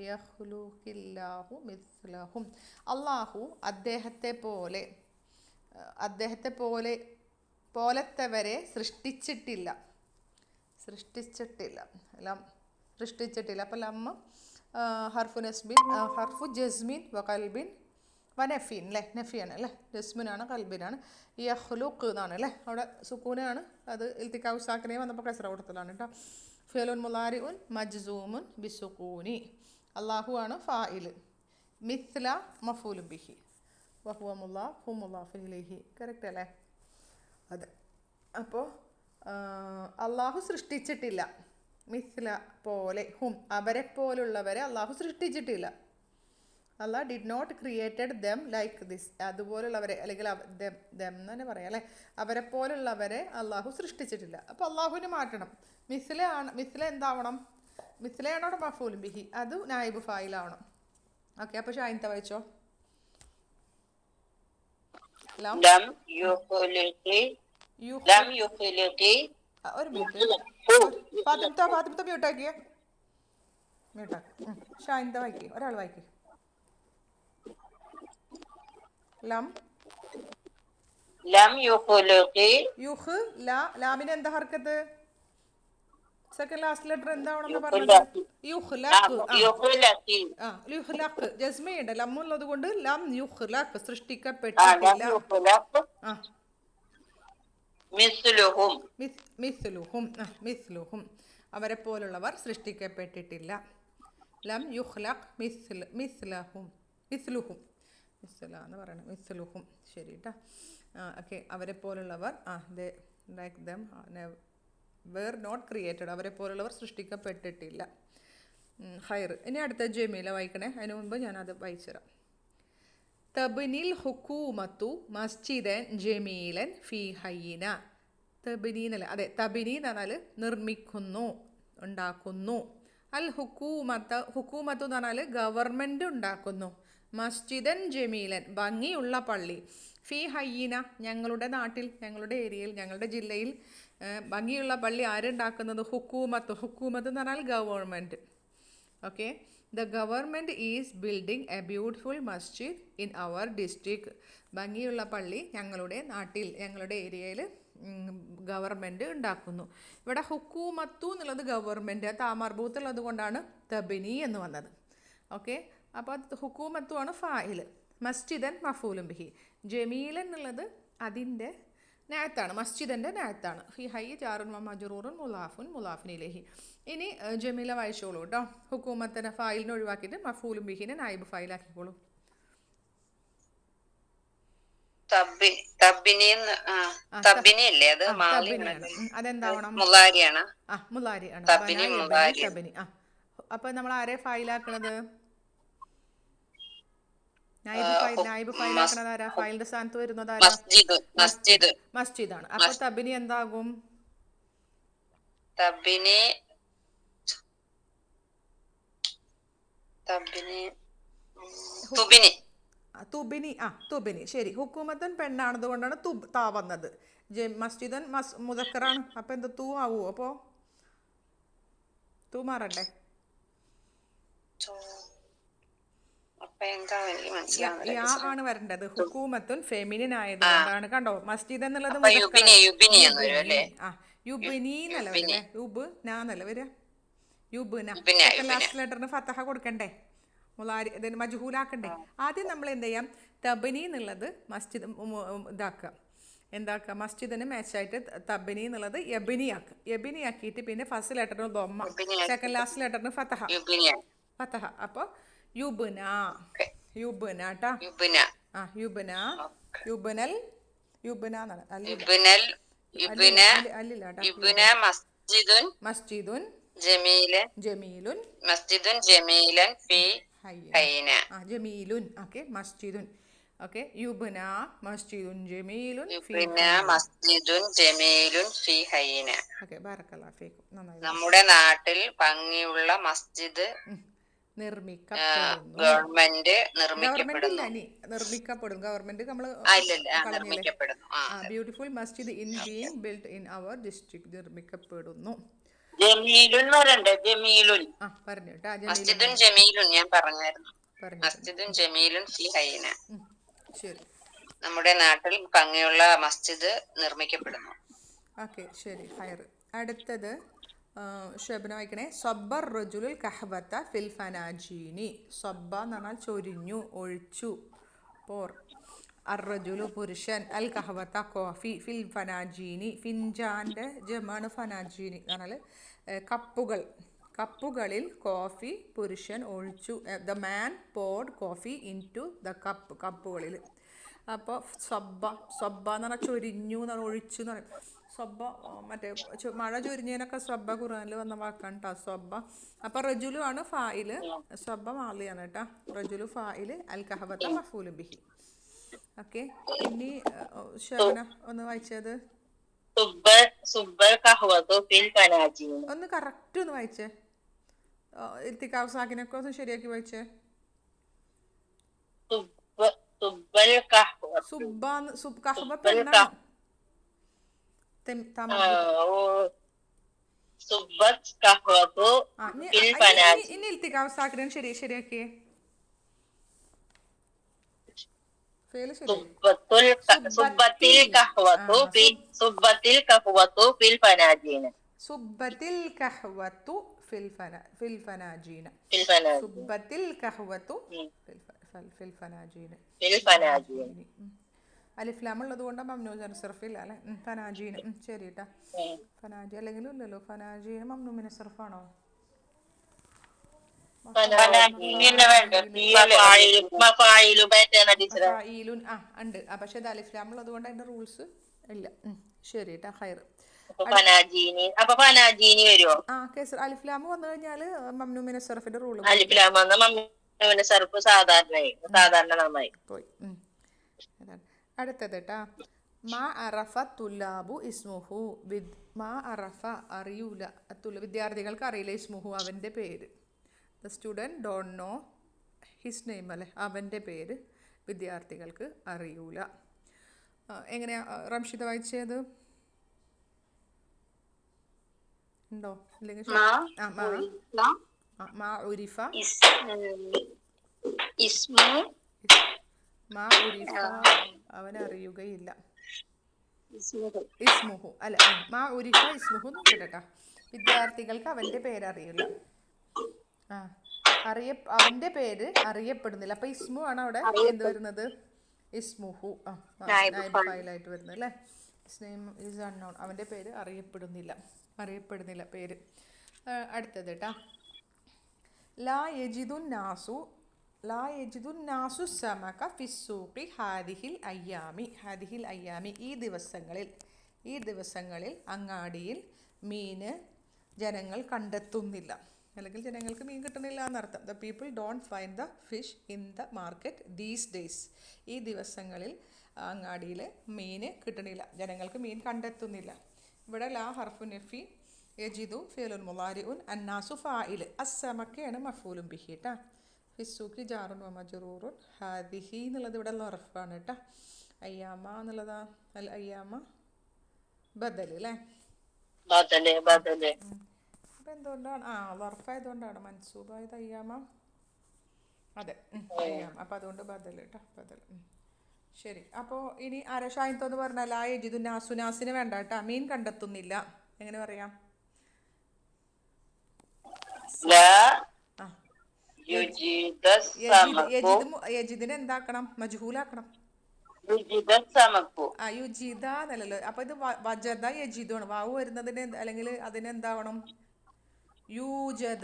യഖ്ലുഖില്ലാഹു മിസ്ലഹും. അള്ളാഹു അദ്ദേഹത്തെ പോലത്തവരെ സൃഷ്ടിച്ചിട്ടില്ല. ലം സൃഷ്ടിച്ചിട്ടില്ല. അപ്പം ലം ഹർഫു നസ്ബിൻ, ഹർഫു ജസ്മിൻ വ കൽബിൻ വ നഫീൻ അല്ലേ? നഫിയാണ് അല്ലേ? ജസ്മിനാണ്, കൽബിനാണ്. യഖ്ലുഖ് എന്നാണ് അല്ലേ? അവിടെ സുക്കൂനാണ്. അത് ഇൽത്തിഖാഉ സാക്കിനെ വന്നപ്പോൾ കസ്റ കൊടുത്തതാണ് കേട്ടോ. ഫിഅലുൻ മുളാരിഉൻ മജ്സൂമുൻ ബിസുക്കൂനി. അല്ലാഹു ആണ് ഫാഇൽ. മിസ്ല മഫൂലും ബിഹി. വഹുവ മുളാഫു മുളാഫുൻ ഇലൈഹി. കറക്റ്റ് അല്ലേ? അതെ. അപ്പോൾ അള്ളാഹു സൃഷ്ടിച്ചിട്ടില്ല. മിസ്ല പോലെ, ഹും അവരെ പോലുള്ളവരെ അള്ളാഹു സൃഷ്ടിച്ചിട്ടില്ല. Allah did not created them like this. അതുപോലുള്ളവരെ, അല്ലെങ്കിൽ ദം എന്ന് തന്നെ പറയാം അല്ലേ? അവരെ പോലുള്ളവരെ അള്ളാഹു സൃഷ്ടിച്ചിട്ടില്ല. അപ്പോൾ അള്ളാഹുവിന് മാറ്റണം. മിസ്ല എന്താവണം? മിസ്ലയാണ് അവിടെ മഫൂലും ബിഹി. അത് നായിബ് ഫായിലാവണം. ഓക്കെ, അപ്പോൾ ഷായിൻത വായിച്ചോ. ലം ലം യുഖ്ലിഖി യുഹ് ലം യുഖ്ലിഖി ഒരു മിനിറ്റ്. ഫാത്തിമത്ത മ്യൂട്ടാക്കിയേ, മ്യൂട്ടാക്കി. ഷായിൻത വായിക്കേ, ഒരാൾ വായിക്കേ. ലം ലം യുഖ്ലിഖി യുഹ് ലാമിന് എന്താ ഹർക്കത്ത്? സെക്കൻഡ് ലാസ്റ്റ് ലെറ്റർ എന്താവണമെന്ന് പറഞ്ഞത്? യുഹ്ലഖ്. യുഖ്ലിഖി യുഹ്ലഖ് ജസ്മയുണ്ട്, ലമ്മുള്ളത് കൊണ്ട് ലം യുഹ്ലഖ് ലം സൃഷ്ടിക്കപ്പെട്ടിട്ടില്ല. യുഖ്ലഖ് ആ മിസ്ലുഹും മിസ്ലുഹും മിസ്ലുഹും അവരെ പോലുള്ളവർ സൃഷ്ടിക്കപ്പെട്ടിട്ടില്ല. ലം യുഹ്ലഖ് മിസ്ലഹും മിസ്ലുഹും മിസ്ല എന്ന് പറയണം, മിസ്ലുഹും. ശരി കേട്ടോ. ഓക്കെ, അവരെ പോലുള്ളവർ like them were not created, അവരെ പോലുള്ളവർ സൃഷ്ടിക്കപ്പെട്ടിട്ടില്ല. ഹൈർ. ഇനി അടുത്ത ജമീല വായിക്കണേ, അതിന് മുൻപ് ഞാനത് വായിച്ചുതരാം. തബ്നിൽ ഹുക്കൂമത്തു മസ്ജിദൻ ജമീലൻ ഫി ഹയ്യിന. തബ്നി എന്നല്ല, അതെ, തബ്നി എന്ന് പറഞ്ഞാൽ നിർമ്മിക്കുന്നു, ഉണ്ടാക്കുന്നു. അൽ ഹുക്കൂമത്ത് എന്ന് പറഞ്ഞാൽ ഗവൺമെൻറ് ഉണ്ടാക്കുന്നു. മസ്ജിദൻ ജമീലൻ ഭംഗിയുള്ള പള്ളി. ഫി ഹയ്യിന ഞങ്ങളുടെ നാട്ടിൽ, ഞങ്ങളുടെ ഏരിയയിൽ, ഞങ്ങളുടെ ജില്ലയിൽ ഭംഗിയുള്ള പള്ളി ആരുണ്ടാക്കുന്നത്? ഹുക്കൂമത്ത് എന്ന് പറഞ്ഞാൽ government. Okay, the government is building a beautiful masjid in our district. ഭംഗിയുള്ള പള്ളി ഞങ്ങളുടെ നാട്ടിൽ, ഞങ്ങളുടെ ഏരിയയിൽ ഗവൺമെൻറ് ഉണ്ടാക്കുന്നു. ഇവിടെ ഹുക്കൂമത്തു എന്നുള്ളത് ഗവൺമെൻറ്, താമർബൂത്തുള്ളത് കൊണ്ടാണ് തബിനി എന്ന് വന്നത്. ഓക്കെ, അപ്പോൾ ഹുക്കൂമത്തു ആണ് ഫായിൽ, മസ്ജിദൻ മഫൂലും ബിഹി. ജമീലൻ എന്നുള്ളത് അതിൻ്റെ നാത്താണ്, മസ്ജിദിൻ്റെ നാത്താണ്. ഹി ഹൈ ജാറുൻ മജറൂറുൻ മുലാഫുൻ മുലാഫിൻ ഇലൈഹി. ഇനി ജമീല വായിച്ചോളൂ കേട്ടോ. ഹുക്കൂമത്തിനെ ഫായിലിനെ ഒഴിവാക്കിയിട്ട് മഫൂലും ബിഹിനെ നായിബ് ഫായിലാക്കിക്കോളൂ. അതെന്താവണം? മുലാരിയാണ്. തബിനി. അപ്പൊ നമ്മൾ ആരെ ഫായിലാക്കണത്? നായിബ് ഫായിലാക്കണത് ആരാ? ഫായിലിന്റെ സ്ഥാനത്ത് വരുന്നത് ആരാ? മസ്ജിദാണ്. അപ്പൊ തബിനി എന്താകും? തുബിനി. ശരി, ഹുക്കൂമത്തൻ പെണ്ണാണത് കൊണ്ടാണ് താ വന്നത്. മസ്ജിദൻ മുദക്കറാണ്, അപ്പൊ എന്താ തൂ ആവോ? അപ്പോ തൂ മാറണ്ടേ? ആണ് വരേണ്ടത്. ഹുക്കൂമത്തുൻ ഫെമിനിൻ ആയതുകൊണ്ടാണ്. കണ്ടോ, മസ്ജിദ് എന്നുള്ളത് യുബിനി എന്നല്ല വരല്ലേ, യുബ് നാന്നല്ല വരിക, യുബ് ലാസ്റ്റ് ലെറ്ററിന് ഫത്തഹ കൊടുക്കണ്ടേ, മുലാരി ഇതിന് മജ്ഹൂലാക്കണ്ടേ. ആദ്യം നമ്മൾ എന്ത് ചെയ്യാം? തബനി എന്നുള്ളത് മസ്ജിദ് ഇതാക്കുക, എന്താക്കുക? മസ്ജിദിന് മാച്ചായിട്ട് തബനി എന്നുള്ളത് യബിനി ആക്കിയിട്ട് പിന്നെ ഫസ്റ്റ് ലെറ്ററിന് ദൊമ്മ, സെക്കൻഡ് ലാസ്റ്റ് ലെറ്ററിന് ഫത്തഹ. അപ്പോൾ യുബ്ന ട്ടാ. മസ്ജിദുൻ ജമീലുൻ ഫി ഹയ്യിന. ജമീലുൻ. ഓക്കെ, മസ്ജിദുൻ. ഓക്കെ, യുബ്ന മസ്ജിദുൻ ജമീലുൻ ഫി ഹയ്യിന. ഓക്കെ, ബറക്കല്ലാഹു ഫീക്കും. നന്നായി. നമ്മുടെ നാട്ടിൽ ഭംഗിയുള്ള മസ്ജിദ് നിർമ്മിക്കപ്പെടും. ഗവൺമെന്റ് നമ്മൾ beautiful masjid in being built in our district നിർമ്മിക്കപ്പെടുന്നു. ശരി, നമ്മുടെ നാട്ടിൽ ഭംഗിയുള്ള മസ്ജിദ് നിർമ്മിക്കപ്പെടുന്നു. ഓക്കെ, ശരി, ഹൈർ. അടുത്തത് ഷബ്ന വായിക്കണേ. സബ്ബർ റജുലുൽ കഹ്വത ഫിൽ ഫനാജീനി. സബ്ബ എന്ന് പറഞ്ഞാൽ ചൊരിഞ്ഞു, ഒഴിച്ചു. പോർ അർറജുലു പുരുഷൻ, അൽ കഹ്വത കോഫി, ഫിൽ ഫനാജീനി ഫിൻജാൻ്റെ ജമാണ് ഫനാജീനി എന്ന് പറഞ്ഞാൽ കപ്പുകളിൽ കോഫി പുരുഷൻ ഒഴിച്ചു. The man poured coffee into the കപ്പുകളിൽ. അപ്പോൾ സബ്ബ എന്ന് പറഞ്ഞാൽ ചൊരിഞ്ഞു എന്ന് പറഞ്ഞാൽ ഒഴിച്ചു എന്ന് പറയും. സ്വബ്ബ മറ്റേ മഴ ചൊരിഞ്ഞതിനൊക്കെ സ്വബ്ബ ഖുർആനിൽ വന്ന വാക്കാണ് കേട്ടോ, സ്വബ്ബ. അപ്പോൾ റജുലു ആണ് ഫായില്, സ്വബ്ബ മാലിയാണ് കേട്ടോ. റജുലു ഫായില്, അൽ കഹവത മഫൂലു ബിഹി. ഓക്കെ, ഇനി ഷബന ഒന്ന് വായിച്ചത് ഒന്ന് കറക്റ്റ് ഒന്ന് വായിച്ചേ. ഇർത്തിഖാവ് സാക്കിനൊക്കെ ഒന്ന് ശരിയാക്കി വായിച്ചേ. സുബ്ബ സുബ്ബൽ കഹ്വത്തു സുബ്ബാന്ന് കഹ്വ സുബ്ബൽ പെണ്ണാണ്. തമർബുത്ത്. ഓ സുബ്ബത്ത് കഹ്വത്തു ആ ഇനി ഫിൽ ഇനി ഇനി ഫനാജി. ഇനി ഇൽത്തിക്കാവ് സാക്കിനും ശരിയാക്കിയേ. ഫേല് ശരിയായി. സുബ്ബത്തിൽ കഹ്വത്തു സുബ്ബത്തിൽ കഹ്വത്തു ഫിൽ ഫനാജീന്. സുബ്ബത്തിൽ കഹ്വത്തു ഫിൽ ഫനാജീന. ഫിൽ ഫനാജീൻ. സുബ്ബത്തിൽ കഹ്വത്തു ഉം. ഫിൽ ഫനാജീന. ഫിൽ ഫനാജീൻ. അലിഫ്ലാം ഉള്ളത് കൊണ്ട് മംനൂ സർഫില്ല അല്ലേ. ഫനാജീന ശരി കേട്ടാ. ഫനാജി അല്ലെങ്കിലും ഇല്ലല്ലോ. ഫനാജീന മംനൂ മിന സർഫാണോ? ഫായിലുൻ ഉണ്ട്. പക്ഷെ ഇത് അലിഫ്ലാം ഉള്ളത് കൊണ്ട് അതിന്റെ റൂൾസ് ഇല്ല. ശരി കേട്ടാ. ഹൈർ. അപ്പൊ ഫനാജീനി വരുമോ? കേസർ അലിഫ്ലാം വന്നു കഴിഞ്ഞാല് മംനൂ മിന സർഫിന്റെ റൂൾ അലിഫ്ലാം വന്ന മമ്മിന്റെ സർഫ് സാധാരണ നന്നായി പോയി. അതാണ് അടുത്തത് കേട്ടാ. മാ അറഫ തുല്ലാബു ഇസ്മുഹു. മാ അറഫ അറിയൂല. വിദ്യാർത്ഥികൾക്ക് അറിയില്ല ഇസ്മുഹു അവൻ്റെ പേര്. The student don't know his name അല്ലേ. അവൻ്റെ പേര് വിദ്യാർത്ഥികൾക്ക് അറിയൂല. എങ്ങനെയാ റംഷിദ വായിച്ചത്? ഉണ്ടോ? ഇല്ലെങ്കിൽ മാ ഉരിഫ മാ ഉരിഫ അവനറിയുകയില്ല. ഇസ്മുഹു അല്ല മാ ഉരിഫ ഇസ്മുഹു നോക്കട്ടെട്ടാ. വിദ്യാർത്ഥികൾക്ക് അവൻ്റെ പേരറിയില്ല. അവൻ്റെ പേര് അറിയപ്പെടുന്നില്ല. അപ്പൊ ഇസ്മു ആണ് അവിടെ എന്ത് വരുന്നത്? ഇസ്മുഹു നൈബ് ഫൈലായിട്ട് വരുന്നത് അല്ലേ. His name is unknown. അവൻ്റെ പേര് അറിയപ്പെടുന്നില്ല പേര്. അടുത്തത് കേട്ടാ. ലാ യജിദുൻ നാസു സമക ഫിസ്സൂഖി ഹാദിഹിൽ അയ്യാമി. ഈ ദിവസങ്ങളിൽ അങ്ങാടിയിൽ മീന് ജനങ്ങൾ കണ്ടെത്തുന്നില്ല. അല്ലെങ്കിൽ ജനങ്ങൾക്ക് മീൻ കിട്ടുന്നില്ല എന്നർത്ഥം. The people don't find the fish in the market these days. ഈ ദിവസങ്ങളിൽ അങ്ങാടിയിൽ മീന് കിട്ടണില്ല. ജനങ്ങൾക്ക് മീൻ കണ്ടെത്തുന്നില്ല. ഇവിടെ ലാ ഹർഫു നഫി, യജിദു ഫിഅലുൻ മുളാരിഉൻ, അന്നാസു ഫാഇൽ, അസ്സമക്കയാണ് മഫൂലും ബിഹി ട്ടാ. ഫിസ്സൂഖി ജാറുൻ വ മജ്റൂറുൻ. ഹാദിഹി എന്നുള്ളത് ഇവിടെ ലർഫാണ് കേട്ടാ. അയ്യാമ എന്നുള്ളതാ അൽ അയ്യാമ ബദൽ അല്ലേ. അപ്പം എന്തുകൊണ്ടാണ് ലർഫായതുകൊണ്ടാണ് മൻസൂബായത് അയ്യാമ. അതെ അയ്യാമ. അപ്പം അതുകൊണ്ട് ബദൽ കേട്ടോ. ബദൽ ശരി. അപ്പോൾ ഇനി അരഷായിത്തോന്ന് പറഞ്ഞാൽ ആ യജിദു നാസിനെ വേണ്ട കേട്ടാ. മീൻ കണ്ടെത്തുന്നില്ല എങ്ങനെ പറയാം? യജിദിനെ എന്താക്കണം? മജ്ഹൂലാക്കണം. യുജിദ എന്നല്ലല്ലോ. അപ്പൊ ഇത് വജദ യജിദാണ്. വാവ് വരുന്നതിന് അല്ലെങ്കിൽ അതിനെന്താവണം? യൂജദ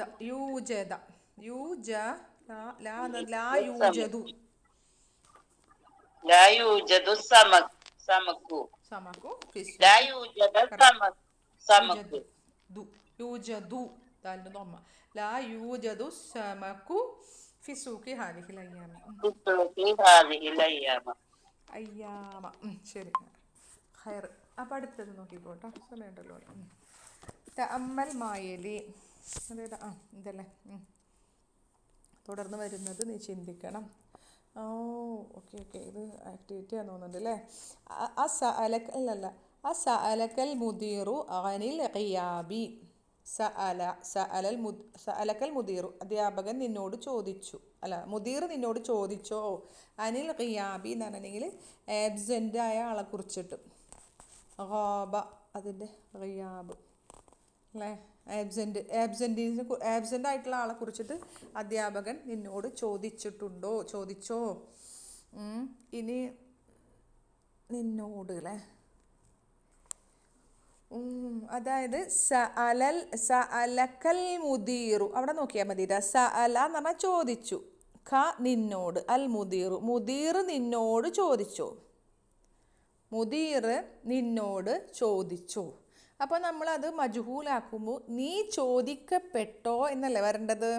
അയ്യാമ. ശരി ഹൈർ. അപ്പം അടുത്തത് നോക്കിക്കോട്ടോ. സമയമുണ്ടല്ലോ. തഅമ്മൽ മായലി. അതേതാ? ഇതല്ലേ. തുടർന്ന് വരുന്നത് നീ ചിന്തിക്കണം. ഓക്കെ. ഇത് ആക്ടിവിറ്റി ആണെന്ന് തോന്നുന്നുണ്ട് അല്ലേ. അസഅലക്കൽ മുദീറു അനിൽ ഖിയാബി. സഅലക്കൽ മുദീറു അധ്യാപകൻ നിന്നോട് ചോദിച്ചു. മുദീർ നിന്നോട് ചോദിച്ചോ. അനിൽ ഖിയാബി എന്ന് പറഞ്ഞിട്ടുണ്ടെങ്കിൽ ആബ്സെൻ്റ് ആയ ആളെ കുറിച്ചിട്ട്. ഖാബ അതിൻ്റെ ഖിയാബ് അല്ലേ. ആബ്സെൻ്റ് ആയിട്ടുള്ള ആളെ കുറിച്ചിട്ട് അധ്യാപകൻ നിന്നോട് ചോദിച്ചോ. ഇനി നിന്നോട് അല്ലേ. അതായത് സഅലക്കൽ മുദീറു അവിടെ നോക്കിയാൽ മതി. സഅല എന്ന് പറഞ്ഞാൽ ചോദിച്ചു. നിന്നോട്. അൽ മുദീറു മുദീർ നിന്നോട് ചോദിച്ചു. അപ്പോൾ നമ്മളത് മജ്ഹൂലാക്കുമ്പോൾ നീ ചോദിക്കപ്പെട്ടോ എന്നല്ലേ വരേണ്ടത്?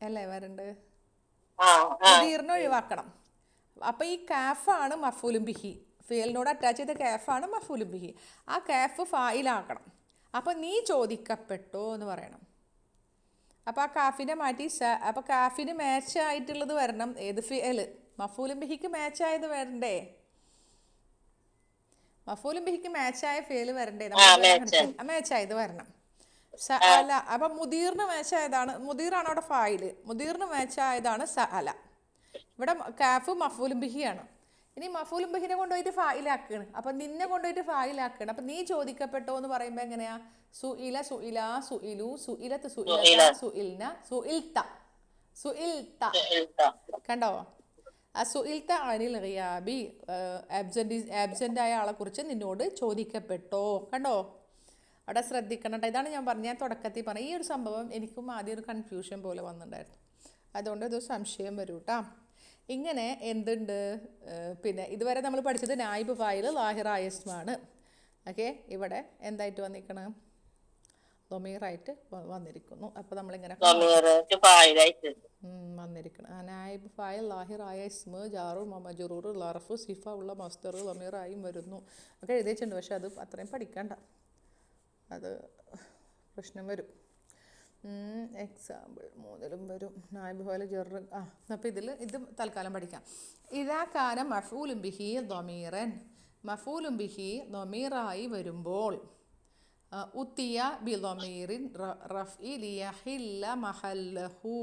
അല്ലേ വരേണ്ടത്? മുദീറിനെ ഒഴിവാക്കണം. അപ്പം ഈ കാഫാണ് മഫൂലും ബിഹി. ഫിയലിനോട് അറ്റാച്ച് ചെയ്ത കാഫാണ് മഫൂലും ബിഹി. ആ കാഫ് ഫായിലാക്കണം. അപ്പം നീ ചോദിക്കപ്പെട്ടോ എന്ന് പറയണം. അപ്പോൾ ആ കാഫിനെ മാറ്റി അപ്പോൾ കാഫിന് മാച്ച് ആയിട്ടുള്ളത് വരണം. ഏത് ഫിഅൽ? മഫൂലും ബിഹിക്ക് മാച്ച് ആയത് വരണ്ടേ? മഫൂലും ബിഹിക്ക് മാച്ചായ ഫിഅൽ വരണ്ടേ? മാച്ച് ആയത് വരണം. സഅല. അപ്പം മുദീറിന് മാച്ച് ആയതാണ്, മുദീറാണ് അവിടെ ഫായില്, മുദീറിന് മാച്ച് ആയതാണ് സഅല. ഇവിടെ കാഫ് മഫൂലും ബിഹിയാണ്. ഇനി മഫൂലും ബിഹിനെ കൊണ്ടുപോയിട്ട് ഫായിലാക്കുകയാണ്. അപ്പം നിന്നെ കൊണ്ടുപോയിട്ട് ഫായിലാക്കുകയാണ്. അപ്പം നീ ചോദിക്കപ്പെട്ടോ എന്ന് പറയുമ്പോൾ എങ്ങനെയാ? സുഇല, സുഇല, സുഇലു, സുഇലത്ത്, സുഇലത, സുഇൽന, സുഇൽത്ത, സുഇൽത്ത. കണ്ടോ? ആ സുഇൽത്ത അനിൽ ഗിയാബി, ആബ്സെൻ്റ് ആയ ആളെ കുറിച്ച് നിന്നോട് ചോദിക്കപ്പെട്ടോ. കണ്ടോ? അവിടെ ശ്രദ്ധിക്കണം കേട്ടോ. ഇതാണ് ഞാൻ പറഞ്ഞ തുടക്കത്തിൽ പറഞ്ഞ ഈ ഒരു സംഭവം എനിക്കും ആദ്യം ഒരു കൺഫ്യൂഷൻ പോലെ വന്നിട്ടുണ്ടായിരുന്നു. അതുകൊണ്ട് ഇത് സംശയം വരും കേട്ടോ. ഇങ്ങനെ എന്തുണ്ട്? പിന്നെ ഇതുവരെ നമ്മൾ പഠിച്ചത് നായിബ് ഫായിൽ ലാഹിറായ ഇസ്മാണ്. ഓക്കെ, ഇവിടെ എന്തായിട്ട് വന്നിരിക്കണം? ദമീറായിട്ട് വന്നിരിക്കുന്നു. അപ്പോൾ നമ്മളിങ്ങനെ വന്നിരിക്കണം. നായിബ് ഫായിൽ ലാഹിറായ ഇസ്മ ജാറു മജറൂർ ലറഫ് സിഫ ഉള്ള മസ്തർ ദമീറായും വരുന്നു. ഒക്കെ എഴുതി വെച്ചിട്ടുണ്ട്. പക്ഷെ അത് അത്രയും പഠിക്കണ്ട, അത് പ്രശ്നം വരും. എക്സാമ്പിൾ 3 വരും. നായിബ് ഫായിൽ ജെറ്. അപ്പോൾ ഇത് തൽക്കാലം പഠിക്കാം. ഇതാ കാന മഫൂലും ബിഹി ദമീറൻ, മഫൂലും ബിഹി ദമീറായി വരുമ്പോൾ ഉത്തിയ ബി ദമീറിൻ റഫ്ഇ ലിയഹില്ല മഹല്ലഹു.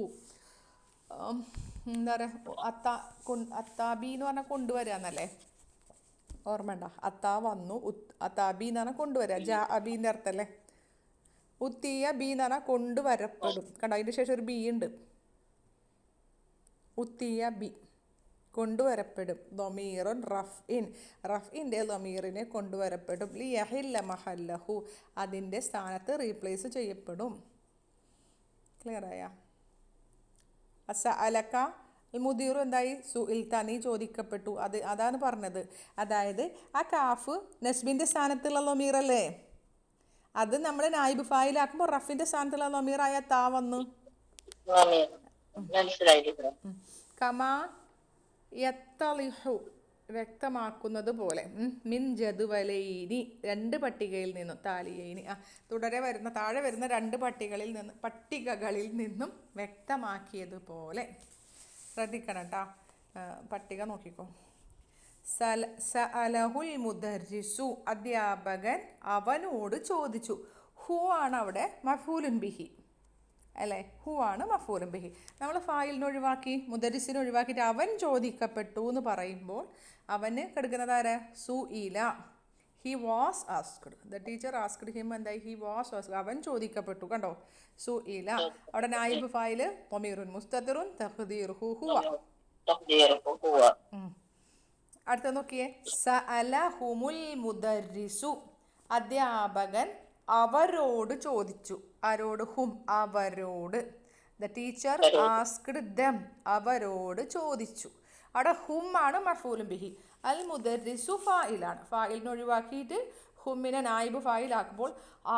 എന്താ പറയുക? അത്താബി എന്ന് പറഞ്ഞാൽ കൊണ്ടുവരിക എന്നല്ലേ? ഓർമ്മ ഉണ്ടോ? അത്താ വന്നു, അത്താബി എന്ന് പറഞ്ഞാൽ കൊണ്ടുവരിക. ജാ അബീൻ്റെ അർത്ഥമല്ലേ? ഉത്തിയ ബി എന്ന് പറഞ്ഞാൽ കൊണ്ടുവരപ്പെടും. കണ്ടോ? അതിൻ്റെ ശേഷം ഒരു ബി ഉണ്ട്. ഉത്തിയ ബി കൊണ്ടുവരപ്പെടും. ദമീറുൻ റഫ്ഇൻ, റഫ്ഇൻ്റെ ദമീറിനെ കൊണ്ടുവരപ്പെടും. ലിയഹില്ല മഹല്ലഹു, അതിൻ്റെ സ്ഥാനത്ത് റീപ്ലേസ് ചെയ്യപ്പെടും. ക്ലിയറായ? അലക്ക മുദീറു എന്തായി? സുഇൽത്ത, നീ ചോദിക്കപ്പെട്ടു. അതാണ് പറഞ്ഞത്. അതായത് ആ കാഫ് നസ്ബിൻ്റെ സ്ഥാനത്തുള്ള ദമീറല്ലേ, അത് നമ്മൾ നായിബ് ഫായിലാക്കുമ്പോൾ റഫിൻ്റെ സ്ഥാനത്തുള്ള ദമീറായ താ വന്നു. കമാ യത്തളിഹു, വ്യക്തമാക്കുന്നത് പോലെ. മിൻ ജദ്വലൈനി, 2 പട്ടികയിൽ നിന്നും. താലിയൈനി, താഴെ വരുന്ന 2 പട്ടികകളിൽ നിന്നും വ്യക്തമാക്കിയതുപോലെ. ശ്രദ്ധിക്കണം കേട്ടോ. പട്ടിക നോക്കിക്കോ. സഅലഹുൽ മുദർരിസു, അധ്യാപകൻ അവനോട് ചോദിച്ചു. ഹു ആണ് അവിടെ മഫൂലുൻ ബിഹി അല്ലേ? ഹു ആണ് മഫൂലുൻ ബിഹി. നമ്മൾ ഫായിലിനെ ഒഴിവാക്കി, മുദരിസിനെ ഒഴിവാക്കിയിട്ട് അവൻ ചോദിക്കപ്പെട്ടു എന്ന് പറയുമ്പോൾ അവന് കിടക്കുന്നത് ആരാ? സുഇല. He was asked, the teacher asked him. എന്തായി? ഹി വാസ് ആസ്ക്ഡ്, അവൻ ചോദിക്കപ്പെട്ടു. കണ്ടോ? സുഇല. അവിടെ നായിബ് ഫായിൽ ദമീറുൻ മുസ്തതിറുൻ തഖ്ദീറുഹു ഹുവ. അടുത്ത നോക്കിയേ. സഅലഹുമുൽ മുദർരിസു, അധ്യാപകൻ അവരോട് ചോദിച്ചു. ആരോട്? ഹും, അവരോട്. ദ ടീച്ചർ ആസ്ക്ഡ് ദം, അവരോട് ചോദിച്ചു. അവിടെ ഹും ആണ് മഫൂലും ബിഹി. അൽ മുദർരിസു ഫായിലാണ്. ഫായിലിനെ ഒഴിവാക്കിയിട്ട് ഹുമ്മിനെ നായിബ് ഫായിലാക്കുമ്പോൾ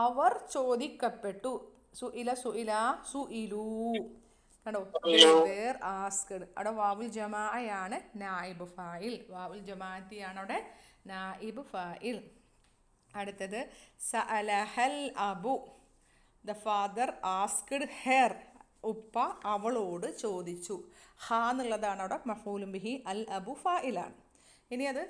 അവർ ചോദിക്കപ്പെട്ടു. സുഇല, സുഇല, സുഇലു. കണ്ടോ? Were asked. അവിടെ വാവുൽ ജമാഅയാണ് നായിബ് ഫായിൽ. വാവുൽ ജമാഅത്തിയാണ് അവിടെ നായിബ് ഫായിൽ. അടുത്തത് സഅലഹൽ അബു, ദ ഫാദർ ആസ്ക്ഡ് ഹെർ, ഉപ്പ അവളോട് ചോദിച്ചു. ഹ എന്നുള്ളതാണ് അവിടെ മഫൂലും ബിഹി. അൽ അബു ഫായിലാണ്. ഇനി അത്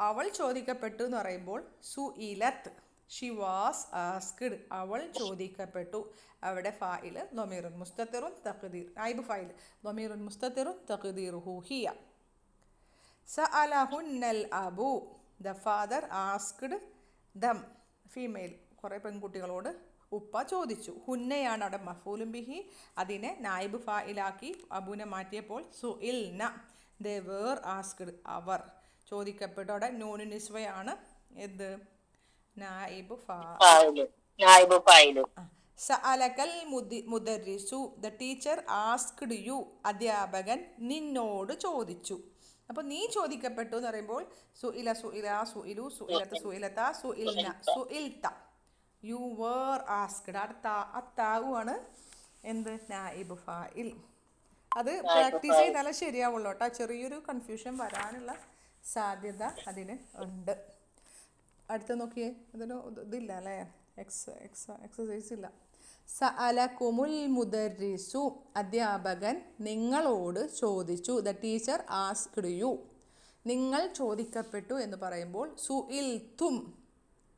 അവൾ ചോദിക്കപ്പെട്ടു എന്ന് പറയുമ്പോൾ സുഇലത്ത്, ഷി വാസ് ആസ്ക്ഡ്, അവൾ ചോദിക്കപ്പെട്ടു. അവിടെ ഫായിൽ ദമീറുൻ മുസ്തതിറുൻ തഖ്ദീർ, നായിബ് ഫായിൽ ദമീറുൻ മുസ്തതിറുൻ തഖ്ദീറുഹു ഹിയ. സഅലഹുന്നൽ അബു, the father asked them, female, കുറേ പെൺകുട്ടികളോട് ഉപ്പ ചോദിച്ചു. ഹുന്നയാണ് അവിടെ മഫൂലും ബിഹി. അതിനെ നായിബ് ഫായിലാക്കി അബുനെ മാറ്റിയപ്പോൾ സുഇൽന, ദേ വേർ ആസ്ക്ഡ്, അവർ ചോദിക്കപ്പെട്ടു. അവിടെ നൂനു നിസ്വയാണ്. എന്ത്? നായിബ് ഫായിൽ. സഅലകൽ മുദർരിസു, ദ ടീച്ചർ ആസ്ക്ഡ് യു, അധ്യാപകൻ നിന്നോട് ചോദിച്ചു. അപ്പോൾ നീ ചോദിക്കപ്പെട്ടു എന്ന് പറയുമ്പോൾ സുഇല, സുഇല, സുഇലു, സുഇലത്ത്, സുഇലത, സുഇൽന, സുഇൽത. You were asked. അത്താവു ആണ് എന്ത്? നായിബ് ഫായിൽ. അത് പ്രാക്ടീസ് ചെയ്താലേ ശരിയാവുള്ളൂ കേട്ടോ. ചെറിയൊരു കൺഫ്യൂഷൻ വരാനുള്ള സാധ്യത അതിന് ഉണ്ട്. അടുത്ത നോക്കിയേ. ഇതിന് ഇതില്ല അല്ലേ? എക്സസൈസ് ഇല്ല. സഅലകുമുൽ മുദർരിസു അധ്യാപകൻ നിങ്ങളോട് ചോദിച്ചു. The teacher asked you. നിങ്ങൾ ചോദിക്കപ്പെട്ടു എന്ന് പറയുമ്പോൾ സുഇൽ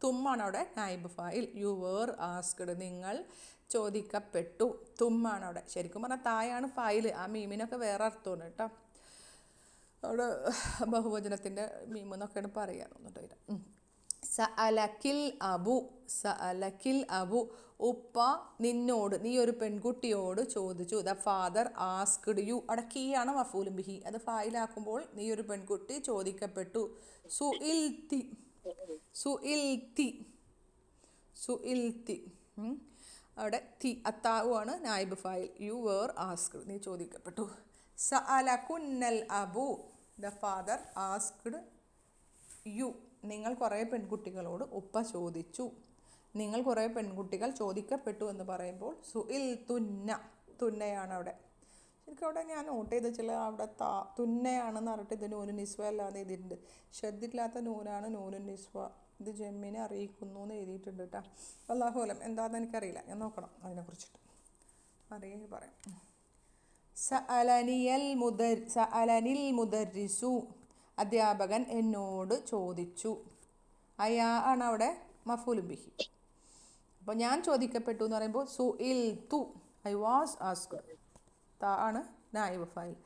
തുമ്മാണ് അവിടെ നൈബ് ഫായിൽ. യു വേർ ആസ്ക്ഡ് നിങ്ങൾ ചോദിക്കപ്പെട്ടു. തുമ്മാണ് അവിടെ. ശരിക്കും പറഞ്ഞാൽ തായാണ് ഫായിൽ. ആ മീമിനൊക്കെ വേറെ അർത്ഥമാണ് കേട്ടോ. അവിടെ ബഹുവചനത്തിൻ്റെ മീം എന്നൊക്കെയാണ് പറയാൻ തോന്നിട്ട്. സഅലക്കിൽ അബു ഉപ്പ നിന്നോട്, നീ ഒരു പെൺകുട്ടിയോട് ചോദിച്ചു. The father asked you. അവിടെ കീയാണ് മഫൂലും ബിഹി. അത് ഫായിലാക്കുമ്പോൾ നീ ഒരു പെൺകുട്ടി ചോദിക്കപ്പെട്ടു. സുഇൽത്തി അവിടെ അത്താവുമാണ് നായിബ് ഫായിൽ. യു വേർ ആസ്ക്ഡ് നീ ചോദിക്കപ്പെട്ടു. സഅലകുന്നൽ അബു ദ ഫാദർ ആസ്ക്ഡ് യു. നിങ്ങൾ കുറേ പെൺകുട്ടികളോട് ഉപ്പ ചോദിച്ചു. നിങ്ങൾ കുറേ പെൺകുട്ടികൾ ചോദിക്കപ്പെട്ടു എന്ന് പറയുമ്പോൾ സുഇൽ തുന്നയാണ് അവിടെ. ശരിക്കും അവിടെ ഞാൻ നോട്ട് ചെയ്ത് വെച്ചാൽ അവിടെ തുന്നയാണെന്ന് പറഞ്ഞിട്ട് ഇത് നൂനു നിസ്വ അല്ലാതെ എഴുതിയിട്ടുണ്ട്. ശ്രദ്ധില്ലാത്ത നൂനാണ് നൂനു നിസ്വ. ഇത് ജമ്മിനെ അറിയിക്കുന്നു എന്ന് എഴുതിയിട്ടുണ്ട് കേട്ടോ. അല്ലാഹു അലം എന്താണെന്ന് എനിക്കറിയില്ല, ഞാൻ നോക്കണം അതിനെക്കുറിച്ചിട്ട്. അറിയെങ്കിൽ പറയാം. സഅലനിൽ മുദർരിസു അധ്യാപകൻ എന്നോട് ചോദിച്ചു. അയാ ആണ് അവിടെ മഫൂലും ബിഹി. അപ്പോൾ ഞാൻ ചോദിക്കപ്പെട്ടു എന്ന് പറയുമ്പോൾ സുഇൽ തു ഐ വാസ് ആസ്ക്ഡ്. താ ആണ് നായിബ് ഫായിൽ.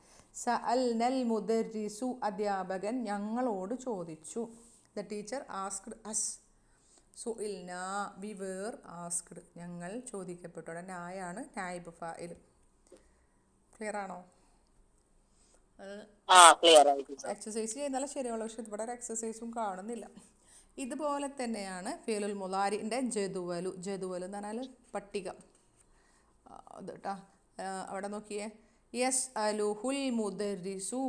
സഅൽനൽ മുദർരിസു അധ്യാപകൻ ഞങ്ങളോട് ചോദിച്ചു. The teacher asked us. സുഇൽന വി വേർ ആസ്ക്ഡ് ഞങ്ങൾ ചോദിക്കപ്പെട്ടു. അവിടെ നായാണ് നായിബ് ഫായിൽ. ക്ലിയർ ആണോ? എക്സസൈസ് ചെയ്യുന്നാലും ശരിയുള്ളൂ. പക്ഷെ ഇവിടെ ഒരു എക്സസൈസും കാണുന്നില്ല. ഇതുപോലെ തന്നെയാണ് ഫിഅലുൽ മുളാരിൻ്റെ ജദുവലു എന്ന് പറഞ്ഞാൽ പട്ടിക. അത് കേട്ടോ. അവിടെ നോക്കിയേ. യസ് അലുഹുൽ മുദർരിസു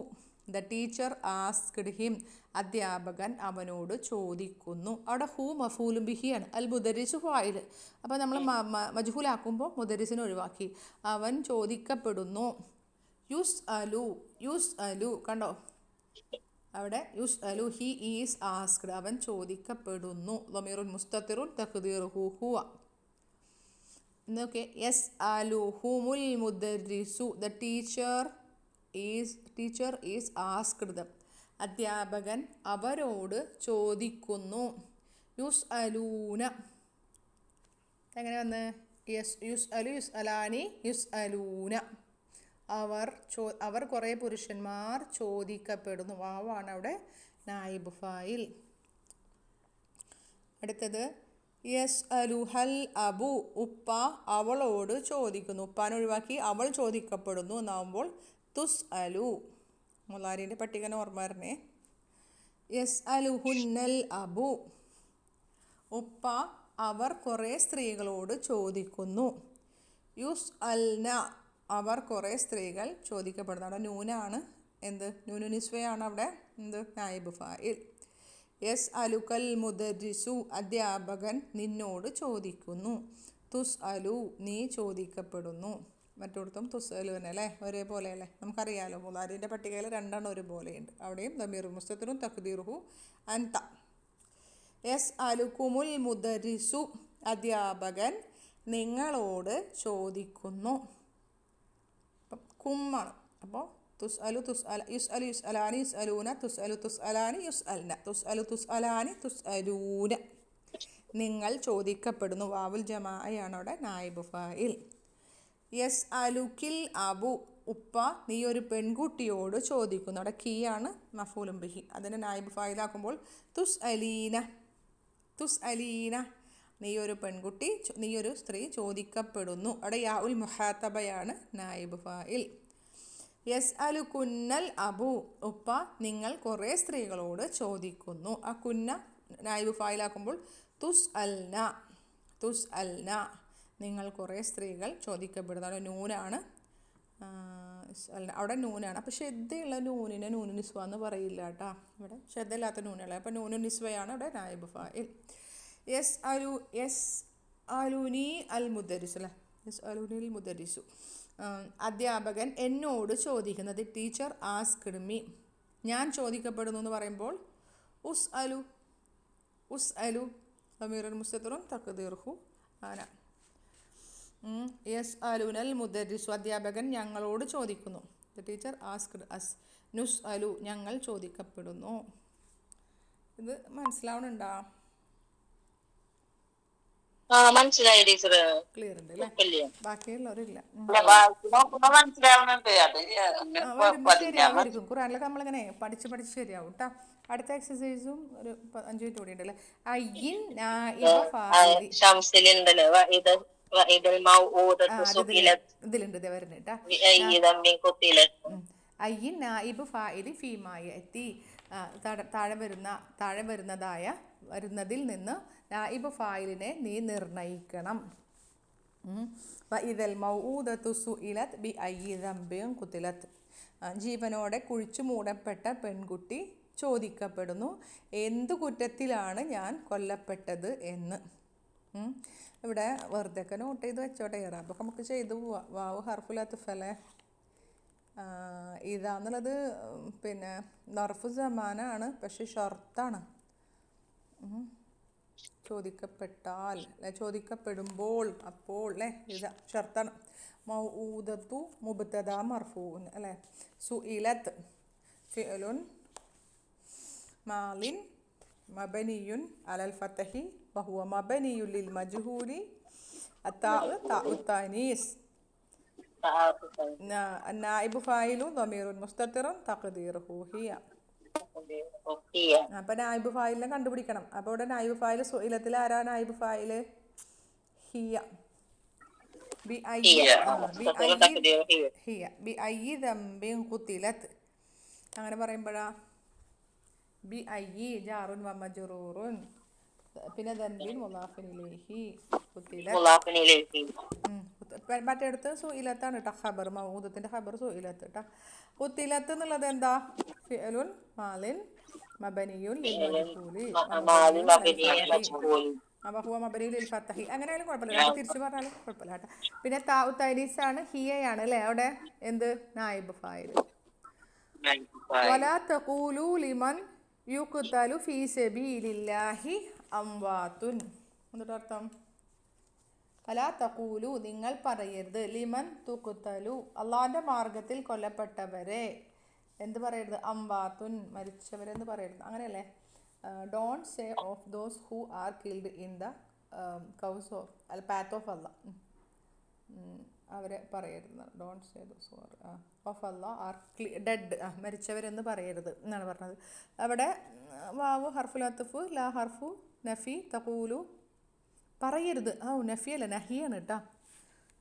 ദ ടീച്ചർ ആസ്ക്ഡ് ഹിം അധ്യാപകൻ അവനോട് ചോദിക്കുന്നു. അവിടെ ഹു മഫൂലും ബിഹിയാണ്. അൽ മുദർരിസു ഫായിൽ. അപ്പോൾ നമ്മൾ മജ്ഹൂലാക്കുമ്പോൾ മുദർരിസിനെ ഒഴിവാക്കി. അവൻ ചോദിക്കപ്പെടുന്നു. യുസ് അലു കണ്ടോ അവിടെ യുസ് അലു ഹി ഈസ് ആസ്ക്ഡ് അവൻ ചോദിക്കപ്പെടുന്നു. ലമീറുൻ മുസ്തത്തിറുൻ തഖ്ദീറുഹു ഹുവ. നോക്കെ. യസ് അലുഹുമുൽ മുദർരിസു the teacher is asked them അധ്യാപകൻ അവരോട് ചോദിക്കുന്നു. യുസ് അലൂന എങ്ങനെ വന്ന്? യുസ് അലാനി യുസ് അലൂന അവർ കുറേ പുരുഷന്മാർ ചോദിക്കപ്പെടുന്നു. വാവാണ് അവിടെ നായിബ് ഫായിൽ. അടുത്തത് യസ് അലുഹൽ അബു ഉപ്പ അവളോട് ചോദിക്കുന്നു. ഉപ്പാനെ ഒഴിവാക്കി അവൾ ചോദിക്കപ്പെടുന്നു എന്നാവുമ്പോൾ തുസ് അലു. മുലാരിൻ്റെ പട്ടികനെ ഓർമ്മ വരണേ. യസ് അലുഹുന്നൽ അബു ഉപ്പ അവർ കുറേ സ്ത്രീകളോട് ചോദിക്കുന്നു. യുസ് അൽന അവർ കുറേ സ്ത്രീകൾ ചോദിക്കപ്പെടുന്നു. അവിടെ നൂനാണ് എന്ത്? നൂനു നിസ്വയാണ് അവിടെ എന്ത്? നായിബ് ഫായിൽ. യസ് അലുക്കൽ മുദർരിസു അധ്യാപകൻ നിന്നോട് ചോദിക്കുന്നു. തുസ് അലു നീ ചോദിക്കപ്പെടുന്നു. മറ്റോടത്തും തുസ് അലു തന്നെ അല്ലേ, ഒരേപോലെ അല്ലേ? നമുക്കറിയാമല്ലോ മുലാരിൻ്റെ പട്ടികയിൽ രണ്ടെണ്ണം ഒരുപോലെയുണ്ട്. അവിടെയും ദമീർ മുസ്തത്തിറും തഖ്ദീറുഹു അൻത. യസ് അലുക്കുമുൽ മുദർരിസു അധ്യാപകൻ നിങ്ങളോട് ചോദിക്കുന്നു. കുമ്മാണ്. അപ്പോൾ തുസ് അലു യുസ് അലാനി യുസ് അലൂന തുസ് അലാനി യുസ് അലാനി തുസ് അലൂന നിങ്ങൾ ചോദിക്കപ്പെടുന്നു. വാവുൽ ജമാഅയാണ് അവിടെ നായിബ് ഫായിൽ. യസ് അലുക്കിൽ അബു ഉപ്പ നീ ഒരു പെൺകുട്ടിയോട് ചോദിക്കുന്നു. അവിടെ കീയാണ് മഫൂലും ബിഹി. അതിനെ നായിബ് ഫായിലാക്കുമ്പോൾ തുസ് അലീന നീ ഒരു പെൺകുട്ടി, നീ ഒരു സ്ത്രീ ചോദിക്കപ്പെടുന്നു. അവിടെ യാ ഉൽ മുഹാത്തബയാണ് നായിബ് ഫായിൽ. യസ് അലു കുന്നൽ അബു ഉപ്പ നിങ്ങൾ കുറേ സ്ത്രീകളോട് ചോദിക്കുന്നു. ആ കുന്ന നായിബ് ഫായിലാക്കുമ്പോൾ തുസ് അൽന നിങ്ങൾ കുറേ സ്ത്രീകൾ ചോദിക്കപ്പെടുന്നു. അവിടെ നൂനാണ്. അവിടെ നൂനാണ്. അപ്പോൾ ഷെദ്ദയുള്ള നൂനിനെ നൂനു നിസ്വ എന്ന് പറയില്ല കേട്ടോ. ഇവിടെ ഷെദ്ദയില്ലാത്ത നൂനുള്ളത്. അപ്പോൾ നൂനു നിസ്വയാണ് അവിടെ നായിബ് ഫായിൽ. യസ് അലുനി അൽ മുദരിസു അല്ലേ? യസ് അലുനി അൽ മുദരിസു അധ്യാപകൻ എന്നോട് ചോദിക്കുന്നത്. ടീച്ചർ ആസ്ക്ഡ് മീ ഞാൻ ചോദിക്കപ്പെടുന്നു എന്ന് പറയുമ്പോൾ ഉസ് അലു അമീറുൽ മുസ്തത്തിറുൻ തഖ്ദീറുഹു ആന. യെസ് അലുനൽ മുദരിസു അധ്യാപകൻ ഞങ്ങളോട് ചോദിക്കുന്നു. The teacher asked us. നുസ് അലു ഞങ്ങൾ ചോദിക്കപ്പെടുന്നു. ഇത് മനസ്സിലാവണുണ്ടോ? മനസ്സിലായി ടീച്ചറ്. ക്ലിയർ ഉണ്ട് അല്ലേ? കുഴപ്പമില്ല. ബാക്കിയുള്ളവരില്ല. നോക്കുമ്പോ മനസ്സിലാവുന്നുണ്ട്. അത് വരുമ്പോൾ ശരിയാവുമായിരിക്കും. ഖുറാനിലൊക്കെ നമ്മളിങ്ങനെ പഠിച്ച് പഠിച്ച് ശരിയാവും കേട്ടോ. അടുത്ത എക്സസൈസും ഒരു 5 മിനിറ്റ് കൂടി ഉണ്ടല്ലേ. അയ്യിൻ നായിബ ഫാഇലി. ഷംസിലുണ്ടല്ലോ ഇതിലുണ്ട് ഇതേ വരുന്നത് കേട്ടോ. അയ്യിൻ നായിബ് ഫാഇലി ഫീമായ എത്തി. താഴെ വരുന്നതിൽ നിന്ന് നായിബ് ഫായിലിനെ നീ നിർണയിക്കണം. ഇദൽ മൗഊദതു സുഇലത് ബി അയ്യി ദംബിൻ ഖുതിലത്. ജീവനോടെ കുഴിച്ചു മൂടപ്പെട്ട പെൺകുട്ടി ചോദിക്കപ്പെടുന്നു, എന്തു കുറ്റത്തിലാണ് ഞാൻ കൊല്ലപ്പെട്ടത് എന്ന്. ഇവിടെ വെറുതെ ഒക്കെ നോട്ട് ചെയ്ത് വെച്ചോട്ടെ. ഇറാബൊക്കെ നമുക്ക് ചെയ്തു പോവാം. വാവ് ഹർഫുലത്തുഫലെ. ഇതാന്നുള്ളത് പിന്നെ നർഫു സമാനാണ്, പക്ഷെ ഷർത്താണ്. ചോദിക്കപ്പെട്ടാൽ അല്ലെ, ചോദിക്കപ്പെടുമ്പോൾ, അപ്പോൾ അല്ലേ, ഇതാ ഷർത്താണ്. മൗഊദത്തു മുബ്തദാ മർഫൂൻ അല്ലേ. സുഇലത്ത് ഫിഅലുൻ മാലിൻ മബനിയുൻ അലൽ ഫതഹി വഹുവ മബനിയുൻ ലിൽ മജ്ഹൂലി അത്താഉ താഉ തനീസ്. നായിബു ഫായിലു ളമീറുൻ മുസ്തതിറുൻ തഖ്ദീറുഹു ഹിയ. അപ്പൊ നായിബ് ഫായിലിനെ കണ്ടുപിടിക്കണം. അപ്പൊ ഇവിടെ നായിബ് ഫായിൽ സുഇലത്തിൽ ആരാ നായിബ് ഫായില്? ഹിയ. ബി അയ്യി ദംബിൻ ഖുതിലത്. അങ്ങനെ പറയുമ്പോഴാ ബി അയ്യി ജാറുൻ വ മജ്റൂറുൻ, പിന്നെ ദംബിൻ മുളാഫിൻ ഇലൈഹി ഖുതിലത്. മറ്റേടത്ത് സുഇലത്താണ് കേട്ടോ ഖബർ. മൗഊദത്തിന്റെ ഖബർ സുഇലത്ത് കേട്ടോ. ഖുതിലത്ത് എന്നുള്ളത് എന്താ? ഫിഅലുൻ മാലിൻ മബനിയുൻ ലിൽ മജ്ഹൂലി വഹുവ മബനിയുൻ ലിൽ ഫതഹി. അങ്ങനെയായാലും കുഴപ്പമില്ല, തിരിച്ചു പറഞ്ഞാലും കുഴപ്പമില്ല കേട്ടോ. പിന്നെ താഉ തനീസാണ്, ഹിയയാണ് അല്ലേ അവിടെ എന്ത്? നായിബ് ഫായിൽ. വലാ തഖൂലു ലിമൻ യുഖ്തലു ഫീ സബീലില്ലാഹി അംവാതുൻ. എന്നിട്ട് അർത്ഥം വലാ തഖൂലു നിങ്ങൾ പറയരുത്, ലിമൻ തുഖ്തലു അള്ളാഹിന്റെ മാർഗത്തിൽ കൊല്ലപ്പെട്ടവരെ എന്ത് പറയരുത്? അംവാതുൻ മരിച്ചവരെന്ന് പറയരുത്, അങ്ങനെയല്ലേ? Don't say of those who are killed in the cows of അല്ല പാത്ത് ഓഫ് അല്ല, അവരെ പറയരുത്. Don't say those who are of അല്ല ആർ ഡെഡ്, മരിച്ചവരെന്ന് പറയരുത് എന്നാണ് പറഞ്ഞത്. അവിടെ വാവു ഹർഫുൽ അത്ഫ്, ലാ ഹർഫു നഫി, തഖൂലു പറയരുത്. നഫി അല്ല, നഹിയാണ് കേട്ടോ.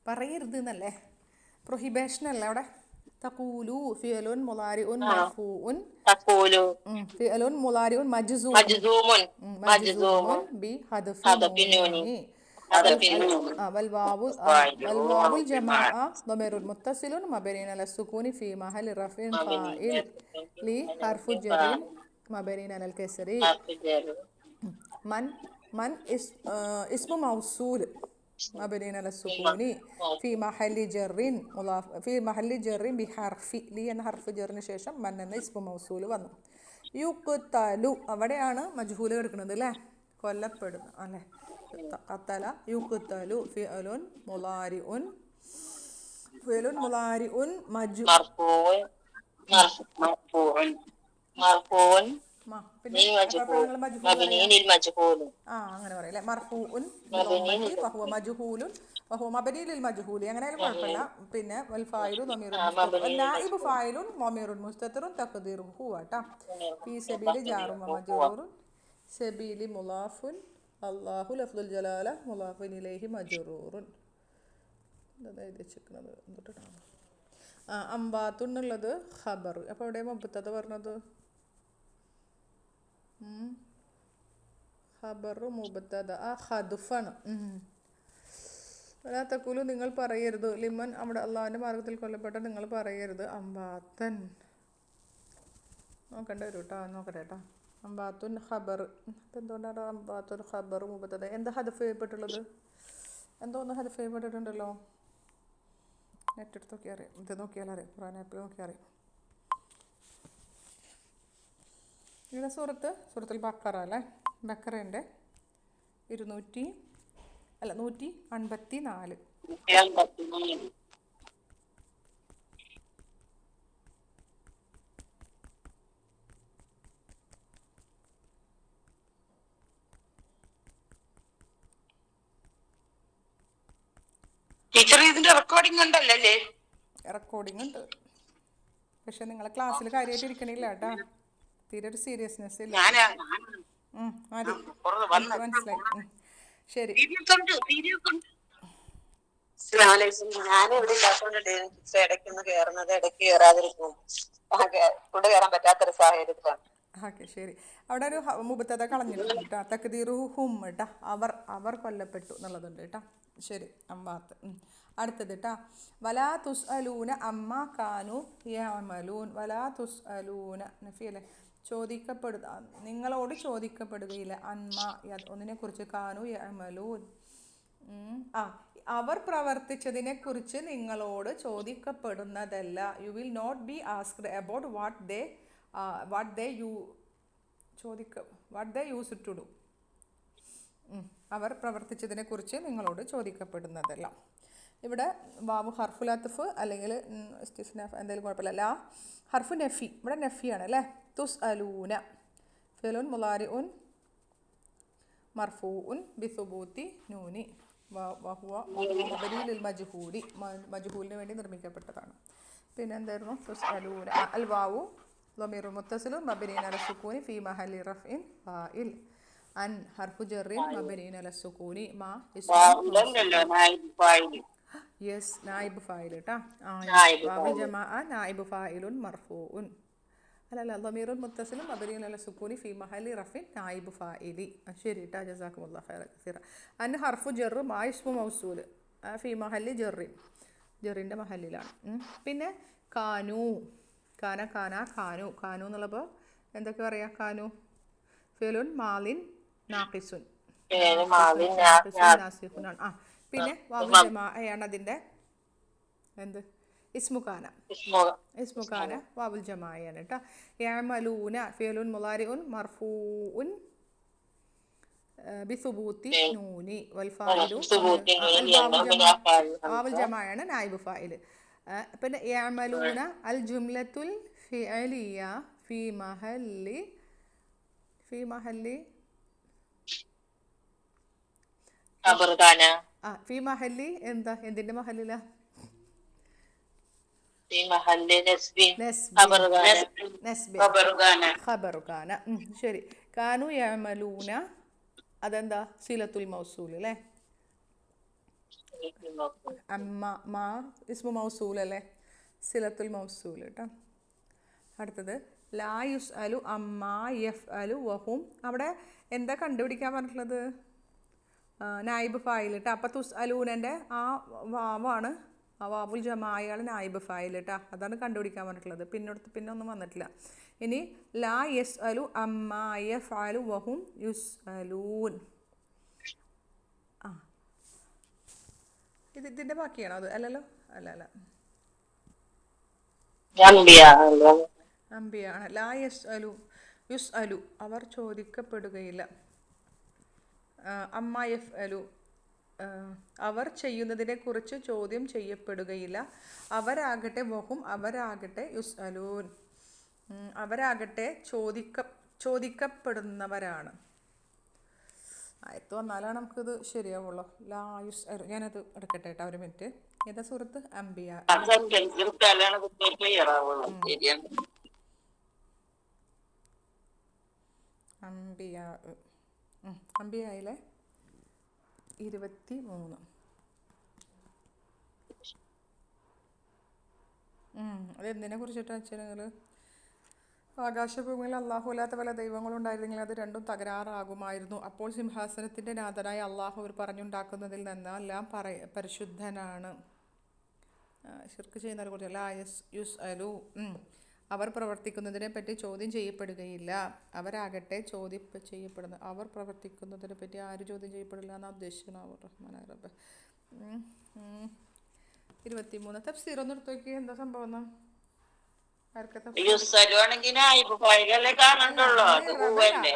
പറയരുത് എന്നല്ലേ, പ്രൊഹിബേഷൻ അല്ല അവിടെ. തഖൂലു ഫിഅലുൻ മുളാരിഉൻ മർഫൂഉൻ, ഫിഅലുൻ മുളാരിഉൻ മജ്സൂമുൻ ബി ഹദ്ഫി നൂനി. والواو الجماعة ضمير متصل مبني على السكون في محل رفع فاعل لي حرف جر مبني على الكسر. من اسم موصول مبني على السكون في محل جر بحرف لي എന്ന ഹർഫ് ജറിന് ശേഷം മൻ എന്ന ഇസ്മു മൗസൂൽ വന്നു. യുഖ്തലു അവിടെയാണ് മജ്ഹൂൽ കിടക്കുന്നത് അല്ലേ, കൊല്ലപ്പെടുന്നു അല്ലേ. ഖതല യുഖ്തലു ഫിഅലുൻ മുളാരിഉൻ അങ്ങനെ പറയല്ലേ. മർഫൂഉൻ വഹുവ മജ്ഹൂലുൻ വഹുവ മബ്നി ലിൽ മജ്ഹൂലി, അങ്ങനെയായാലും കുഴപ്പമില്ല. പിന്നെ വൽ ഫായിലു ളമീറുൻ മുസ്തതിർ, നായിബു ഫായിലുൻ ളമീറുൻ മുസ്തതിറുൻ തഖ്ദീറുഹു ഹുവ ട്ടാ. ഫീ സബീലി ജാറുൻ വ മജ്റൂറുൻ, സബീലി മുളാഫുൻ, അല്ലാഹു ലഫ്ദുൽ ജലാല മുളാഫുൻ ഇലൈഹി മജ്റൂറുൻ. എഴുതി വെച്ചിരിക്കുന്നത് എന്തിട്ടാണ്? അംബാത്തു എന്നുള്ളത് ഖബർ. അപ്പോൾ എവിടെ മുബത്തദ പറഞ്ഞത്? ഖബറു മുബത്തദ ഖദ്ഫാണ്. വലാ തഖൂലു നിങ്ങൾ പറയരുത്, ലിമൻ അവിടെ അള്ളാഹിന്റെ മാർഗത്തിൽ കൊല്ലപ്പെട്ട നിങ്ങൾ പറയരുത് അംബാത്തൻ. നോക്കണ്ട വരും കേട്ടോ, നോക്കട്ടെ കേട്ടോ. അംബാത്തുൻ ഖബർ, അപ്പം എന്തുകൊണ്ടാണ് അംബാത്തുൻ ഖബർ മുബത്തദ? എന്താ ഹദഫ് ചെയ്യപ്പെട്ടുള്ളത്? എന്തോ ഒന്ന് ഹദഫ് ചെയ്യപ്പെട്ടിട്ടുണ്ടല്ലോ. നെറ്റ് എടുത്ത് നോക്കിയാൽ അറിയാം, ഇത് നോക്കിയാൽ അറിയാം, ഖുർആൻ ആപ്പിൽ നോക്കിയാൽ അറിയാം. ഇവിടെ സൂറത്തുൽ ബഖറ അല്ലേ, ബഖറേൻ്റെ 154 ടീച്ചർ ഇതിന്റെ റെക്കോർഡിംഗ് ഉണ്ടല്ലേ? റെക്കോർഡിംഗ് ഉണ്ട്, പക്ഷെ നിങ്ങളെ ക്ലാസ്സിൽ കാര്യമായിട്ട് ഇരിക്കണില്ല കേട്ടാ, തീരെ ഒരു സീരിയസ്നെസ് ഇല്ല. മതി, എനിക്ക് മനസ്സിലായി. ശരി, ഞാനിവിടെ ഇല്ലാത്തോണ്ട് ഇടയ്ക്കൊന്ന് കയറുന്നത് ഇടയ്ക്ക് കയറാതിരിക്കും, കൊണ്ട് കയറാൻ പറ്റാത്തൊരു സാഹചര്യത്തിലാണ്. ഓക്കെ ശരി. അവിടെ ഒരു മുബത്തത കളഞ്ഞിട്ടുണ്ട് കേട്ടോ, തക്ദീറു ഹും കേട്ടാ, അവർ കൊല്ലപ്പെട്ടു എന്നുള്ളതുണ്ട് കേട്ടാ. ശരി, അമ്മാത്ത്. അടുത്തത് കേട്ടാ, വലാ തുസ് അലൂന അമ്മ കാനു യഅമലൂൻ. വലാ തുസ് അലൂന നഫിയല്ലേ, ചോദിക്കപ്പെടുക, നിങ്ങളോട് ചോദിക്കപ്പെടുകയില്ല, അന്മ ഒന്നിനെ കുറിച്ച്, കാനു യഅമലൂൻ. അവർ പ്രവർത്തിച്ചതിനെ കുറിച്ച് നിങ്ങളോട് ചോദിക്കപ്പെടുന്നതല്ല. You will not be asked about what they used to do. അവർ പ്രവർത്തിച്ചതിനെ കുറിച്ച് നിങ്ങളോട് ചോദിക്കപ്പെടുന്നതല്ല. ഇവിടെ വാവു ഹർഫുലാത്തഫ് അല്ലെങ്കിൽ എന്തെങ്കിലും കുഴപ്പമില്ല. ലാ ഹർഫു നഫി, ഇവിടെ നഫിയാണ് അല്ലേ. തുസ് അലൂന ഫിലുൻ മുലാരിഉൻ മർഫൂഉൻ ബിസുബൂത്തി നൂനി വഹുവ മബ്നിയുൽ മജ്ഹൂലി, മജ്ഹൂലിന് വേണ്ടി നിർമ്മിക്കപ്പെട്ടതാണ്. പിന്നെ എന്തായിരുന്നു? തുസ് അലൂന അൽ വാവു ളമീറുൽ മുത്തസിലുൻ മബ്നിയുൻ അല സുകൂനി ഫീ മഹല്ലി റഫ്ഇൻ ഫാഇൽ. അൻ ഹർഫു ജർറിൻ മബ്നിയുൻ അല സുകൂനി മാ യെസ് നായിബ് ഫാഇൽ കേട്ടാ. വാവുൽ ജമാഅ നായിബ് ഫാഇലുൻ മർഫൂഉൻ. അല്ലല്ല, ളമീറുൽ മുത്തസിലുൻ മബ്നിയുൻ അല സുകൂനി ഫീ മഹല്ലി റഫ്ഇൻ നായിബ് ഫാഇലി. ശരി കേട്ടാ, ജസാക്കുമുല്ലാഹു ഖൈറൻ കസീറ. അൻ ഹർഫു ജർറ് മാ ഇസ്മു മൗസൂൽ ഫീ മഹല്ലി ജർറിൻ, ജറിൻ്റെ മഹല്ലിലാണ്. പിന്നെ കാനു, കാനു എന്നുള്ളപ്പോൾ എന്തൊക്കെ പറയാം? കാനു ഫിലുൻ മാലിൻ നാഖിസുൻ, നാസിഖുനാണ്. പിന്നെ വാവുൽ ജമാഅയാണ് അതിൻ്റെ എന്ത്? ഇസ്മുഖാന വാവുൽ ജമാഅയാണ് കേട്ടോ. യഅമലൂന ഫിലുൻ മുളാരിഉൻ മർഫൂഉൻ ബിസുബൂത്തി നൂനി വൽ ഫാഇലു വാവുൽ ജമാഅയാണ് നായിബ് ഫാഇൽ. പിന്നെ യഅമലൂന അൽ ജുംലത്തുൽ ഫിഅലിയ ഫീ മഹല്ലി ഫീ മഹല്ലി എന്താ? എന്തിന്റെ മഹല്ലിലാ? ഖബറുകാന. ശരി, കാനു യഅമലൂന അതെന്താ? സിലത്തുൽ മൗസൂൽ അല്ലേ. അമ്മ മാ ഇസ്മു മൗസൂൽ അല്ലേ, സിലത്തുൽ മൗസൂൽ കേട്ടോ. അടുത്തത് ലാ യുസ് അലു അമ്മ യഫ് അലു വഹും. അവിടെ എന്താ കണ്ടുപിടിക്കാൻ പറഞ്ഞിട്ടുള്ളത്? നായിബ് ഫായിൽ കേട്ടോ. അപ്പം തുസ് അലൂനൻ്റെ ആ വാവാണ്, ആ വാവുൽ ജമാഅയാണ് നായിബ് ഫായിൽ കേട്ടോ. അതാണ് കണ്ടുപിടിക്കാൻ പറഞ്ഞിട്ടുള്ളത്. പിന്നെ ഒന്നും വന്നിട്ടില്ല. ഇനി ലാ യസ് അലു അമ്മ യഫ് അലു വഹും യുസ് അലൂൻ. ഇതിൻ്റെ ബാക്കിയാണോ അത്? അല്ലല്ലോ, അല്ല അംബിയാണ്. ലാ യസ് അലു അവർ ചോദിക്കപ്പെടുകയില്ല. അമ്മ യഫ് അലു അവർ ചെയ്യുന്നതിനെ കുറിച്ച് ചോദ്യം ചെയ്യപ്പെടുകയില്ല. അവരാകട്ടെ വഹും അവരാകട്ടെ യുസ് അലൂൻ അവരാകട്ടെ ചോദിക്കപ്പെടുന്നവരാണ്. ആയത്ത് വന്നാലാണ് നമുക്കിത് ശരിയാവുള്ളൂ. ലാ യുസ് അലു. ഞാനത് എടുക്കട്ടെ കേട്ടോ, ഒരു മിനിറ്റ്. ഏതാ സൂറത്ത്? അംബിയ. അംബിയയിലെ 23. അതെന്തിനെ കുറിച്ചിട്ടാണ് വെച്ചാൽ, ആകാശഭൂമിയിൽ അല്ലാഹുല്ലാത്ത പല ദൈവങ്ങളുണ്ടായിരുന്നെങ്കിൽ അത് രണ്ടും തകരാറാകുമായിരുന്നു. അപ്പോൾ സിംഹാസനത്തിൻ്റെ നാഥനായ അള്ളാഹു അവർ പറഞ്ഞുണ്ടാക്കുന്നതിൽ നിന്നെല്ലാം പരിശുദ്ധനാണ്. ശിർക്ക് ചെയ്യുന്നതിനെ കുറിച്ച് ലാ യുസ് അലു അവർ പ്രവർത്തിക്കുന്നതിനെ പറ്റി ചോദ്യം ചെയ്യപ്പെടുകയില്ല. അവരാകട്ടെ ചെയ്യപ്പെടുന്നത്. അവർ പ്രവർത്തിക്കുന്നതിനെ പറ്റി ആര് ചോദ്യം ചെയ്യപ്പെടില്ല എന്നാണ് ഉദ്ദേശിക്കുന്നത്. റഹ്മാൻ റബ്ബ്. 23 തഫ്സീർ ഒന്ന് എടുത്ത് നോക്കി, എന്താ സംഭവം?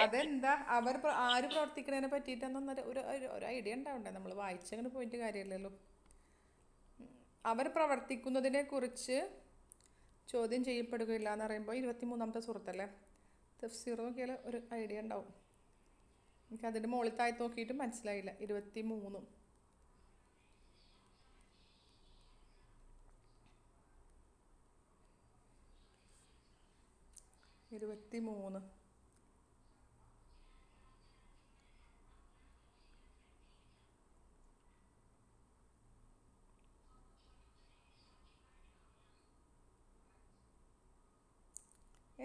അതെന്താ? ആര് പ്രവർത്തിക്കുന്നതിനെ പറ്റിയിട്ടൊന്നും ഒരു ഐഡിയ ഉണ്ടാവണ്ടേ? നമ്മൾ വായിച്ചങ്ങനെ പോയിട്ട് കാര്യമില്ലല്ലോ. അവർ പ്രവർത്തിക്കുന്നതിനെ കുറിച്ച് ചോദ്യം ചെയ്യപ്പെടുകയില്ല എന്ന് പറയുമ്പോൾ 23-ാമത്തെ സൂറത്തല്ലേ, തഫ്സീർ നോക്കിയാൽ ഒരു ഐഡിയ ഉണ്ടാവും. എനിക്ക് അതിൻ്റെ മുകളിൽ താഴത്ത് നോക്കിയിട്ട് മനസ്സിലായില്ല. 23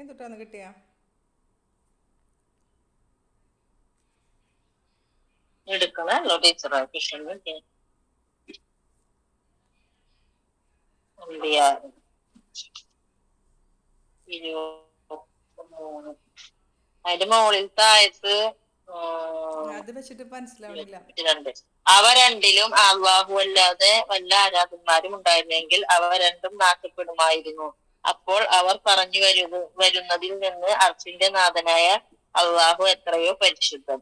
എന്തൊട്ടാന്ന് കിട്ടിയ എടുക്കണല്ലോ ടീച്ചറെ ട്യൂഷൻ അതിന്റെ മുകളിൽ താഴത്ത് അത് വെച്ചിട്ട് മനസ്സിലാവണില്ല. അവ രണ്ടിലും അള്ളാഹു അല്ലാതെ വല്ല ആരാധന്മാരും ഉണ്ടായിരുന്നെങ്കിൽ അവ രണ്ടും നാശപ്പെടുമായിരുന്നു. അപ്പോൾ അവർ പറഞ്ഞു വരുന്നതിൽ നിന്ന് അർശിന്റെ നാഥനായ അള്ളാഹു എത്രയോ പരിശുദ്ധൻ.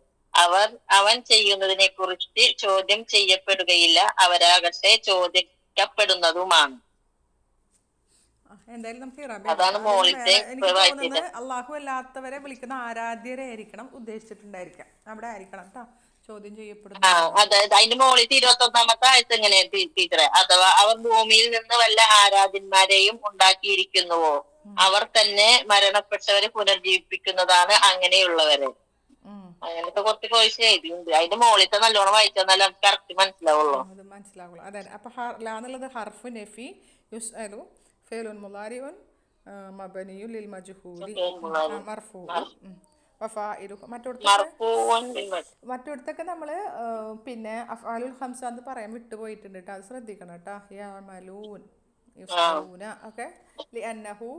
അവൻ ചെയ്യുന്നതിനെ കുറിച്ച് ചോദ്യം ചെയ്യപ്പെടുകയില്ല, അവരാകട്ടെ ചോദിക്കപ്പെടുന്നതുമാണ്. എന്തായാലും നമുക്ക് അതാണ് മുകളിലത്തെ അള്ളാഹു അല്ലാത്തവരെ വിളിക്കുന്ന ആരാധ്യരെ ആയിരിക്കണം ഉദ്ദേശിച്ചിട്ടുണ്ടായിരിക്കാം. അവിടെ ആയിരിക്കണം കേട്ടോ ചോദ്യം ചെയ്യപ്പെടുന്നത്. അതായത് അതിന്റെ മുകളിൽ 21-ാമത്തെ ആഴ്ച എങ്ങനെ ടീച്ചറെ, അഥവാ അവർ ഭൂമിയിൽ നിന്ന് വല്ല ആരാധ്യന്മാരെയും ഉണ്ടാക്കിയിരിക്കുന്നുവോ, അവർ തന്നെ മരണപ്പെട്ടവരെ പുനർജീവിപ്പിക്കുന്നതാണ് അങ്ങനെയുള്ളവരെ. അങ്ങനത്തെ കുറച്ച് കോഴ്സ് എഴുതിയുണ്ട്. അതിന്റെ മുകളിലത്തെ നല്ലോണം വായിച്ചാൽ നമുക്ക് കറക്റ്റ് മനസ്സിലാവുള്ളൂ. അത് മനസ്സിലാവുള്ളൂ. അതെ. അപ്പൊ ലാന്നുള്ളത് ഹർഫ് നഫി യുസ്അലു ഫിഅലുൻ മുളാരിഉൻ മബനിയുൻ ലിൽ മജ്ഹൂലി മർഫൂഉൻ വഫാഇലുഹു. മറ്റൊടുത്തൊക്കെ നമ്മള് പിന്നെ അഫ്ആലുൽ ഖംസ എന്ന് പറയാൻ വിട്ടുപോയിട്ടുണ്ട് കേട്ടോ. അത് ശ്രദ്ധിക്കണം കേട്ടോ. യഅമലൂൻ യുസ്അലൂന ഒക്കെ ലിഅന്നഹു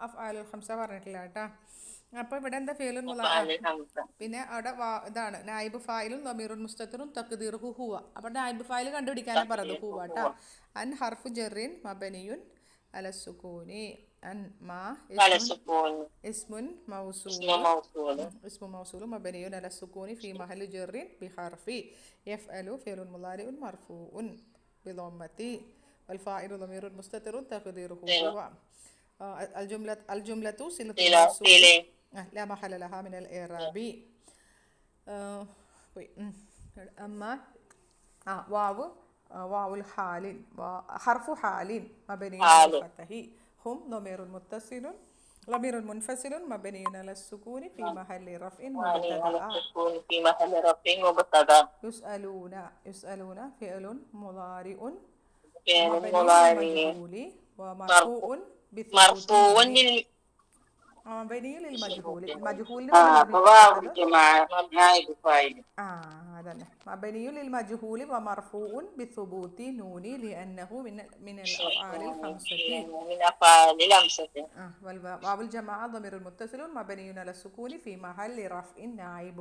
അഫ്ആലുൽ ഖംസ പറഞ്ഞിട്ടില്ല കേട്ടോ. അപ്പൊ ഇവിടെ എന്താ ഫിഅലുൽ മുളാരി, പിന്നെ അവിടെ ഇതാണ് നായിബ് ഫായിലും ദമീറുൻ മുസ്തത്തിറുൻ തഖ്ദീറുഹു ഹുവ. അപ്പൊ നായിബ് ഫായിൽ കണ്ടുപിടിക്കാനാ പറഞ്ഞത് ഹുവ കേട്ടോ. അൻ ഹർഫു ജറിൻ മബനിയുൻ അല സുകൂനി അൻ മാ ഇസ്മുൻ മൗസൂലും മബനിയുൻ അല സുകൂനി ഫി മഹല്ലി ജറിൻ ബിഹർഫി യഫ്അലു ഫിഅലുൻ മുളാരിഉൻ മർഫൂഉൻ ബിളമ്മത്തി വൽ ഫായിലു ദമീറുൻ മുസ്തത്തിറുൻ തഖ്ദീറുഹു ഹുവ. الجملة صلة الموصول لا محل لها من الإعراب. أما واو الحال حرف حال مبني على الفتح هم ضمير منفصل مبني على السكون في محل رفع مبتدأ. يسألون فعل مضارع مبني ومرفوع مرفوع مبني للمجهول. المجهول مبني للمجهول ومرفوع بثبوت نون لأنه من الأفعال الخمسة. واو الجماعة ضمير متصل مبني على السكون في محل رفع نائب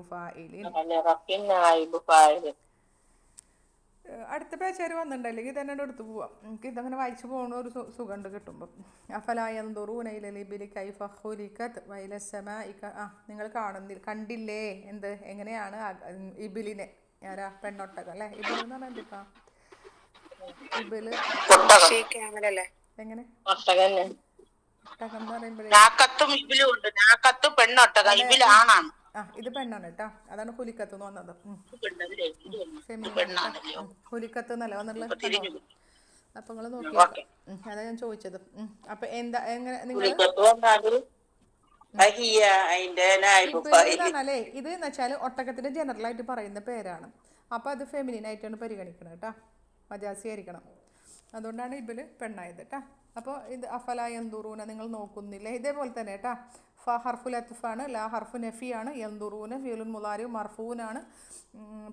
فاعل. അടുത്ത പേജ് വന്നിട്ടുണ്ട്, അല്ലെങ്കിൽ തന്നെ എടുത്ത് പോവാം. എനിക്ക് ഇതങ്ങനെ വായിച്ചു പോകുന്ന ഒരു സുഖമുണ്ട് കിട്ടുമ്പോൾ. നിങ്ങൾ കണ്ടില്ലേ എന്ത് എങ്ങനെയാണ് ഇബിലിനെ, ആരാ പെണ്ണൊട്ടകം അല്ലേ? ഇബിൽ എന്ന് പറഞ്ഞാൽ എന്തിപ്പാ? ഇബില് എങ്ങനെ ഒട്ടകം എന്ന് പറയുമ്പോഴേ ഇത് പെണ്ണാണ് കേട്ടോ. അതാണ് ഹുലിക്കത്ത് എന്ന് വന്നത്. ഹുലിക്കത്ത് എന്നല്ല വന്നുള്ള. അപ്പൊ നിങ്ങൾ നോക്കി, അതാ ഞാൻ ചോദിച്ചത്. അപ്പൊ എന്താ എങ്ങനെ നിങ്ങൾ പറഞ്ഞാലേ ഇത് എന്ന് വെച്ചാൽ ഒട്ടകത്തിന്റെ ജനറൽ ആയിട്ട് പറയുന്ന പേരാണ്. അപ്പൊ അത് ഫെമിനിൻ ആയിട്ടാണ് പരിഗണിക്കണം കേട്ടോ, മജാസി ആയിരിക്കണം. അതുകൊണ്ടാണ് ഇബില് പെണ്ണായത് കേട്ടോ. അപ്പോൾ ഇത് അഫല യന്ദുറൂന നിങ്ങൾ നോക്കുന്നില്ല, ഇതേപോലെ തന്നെ കേട്ടോ. ഫ ഹർഫുൽ അത്ഫാണ്, ലാ ഹർഫു നഫിയാണ്, യന്ദുറൂന ഫിഅലുൻ മുളാരി മർഫൂനാണ്.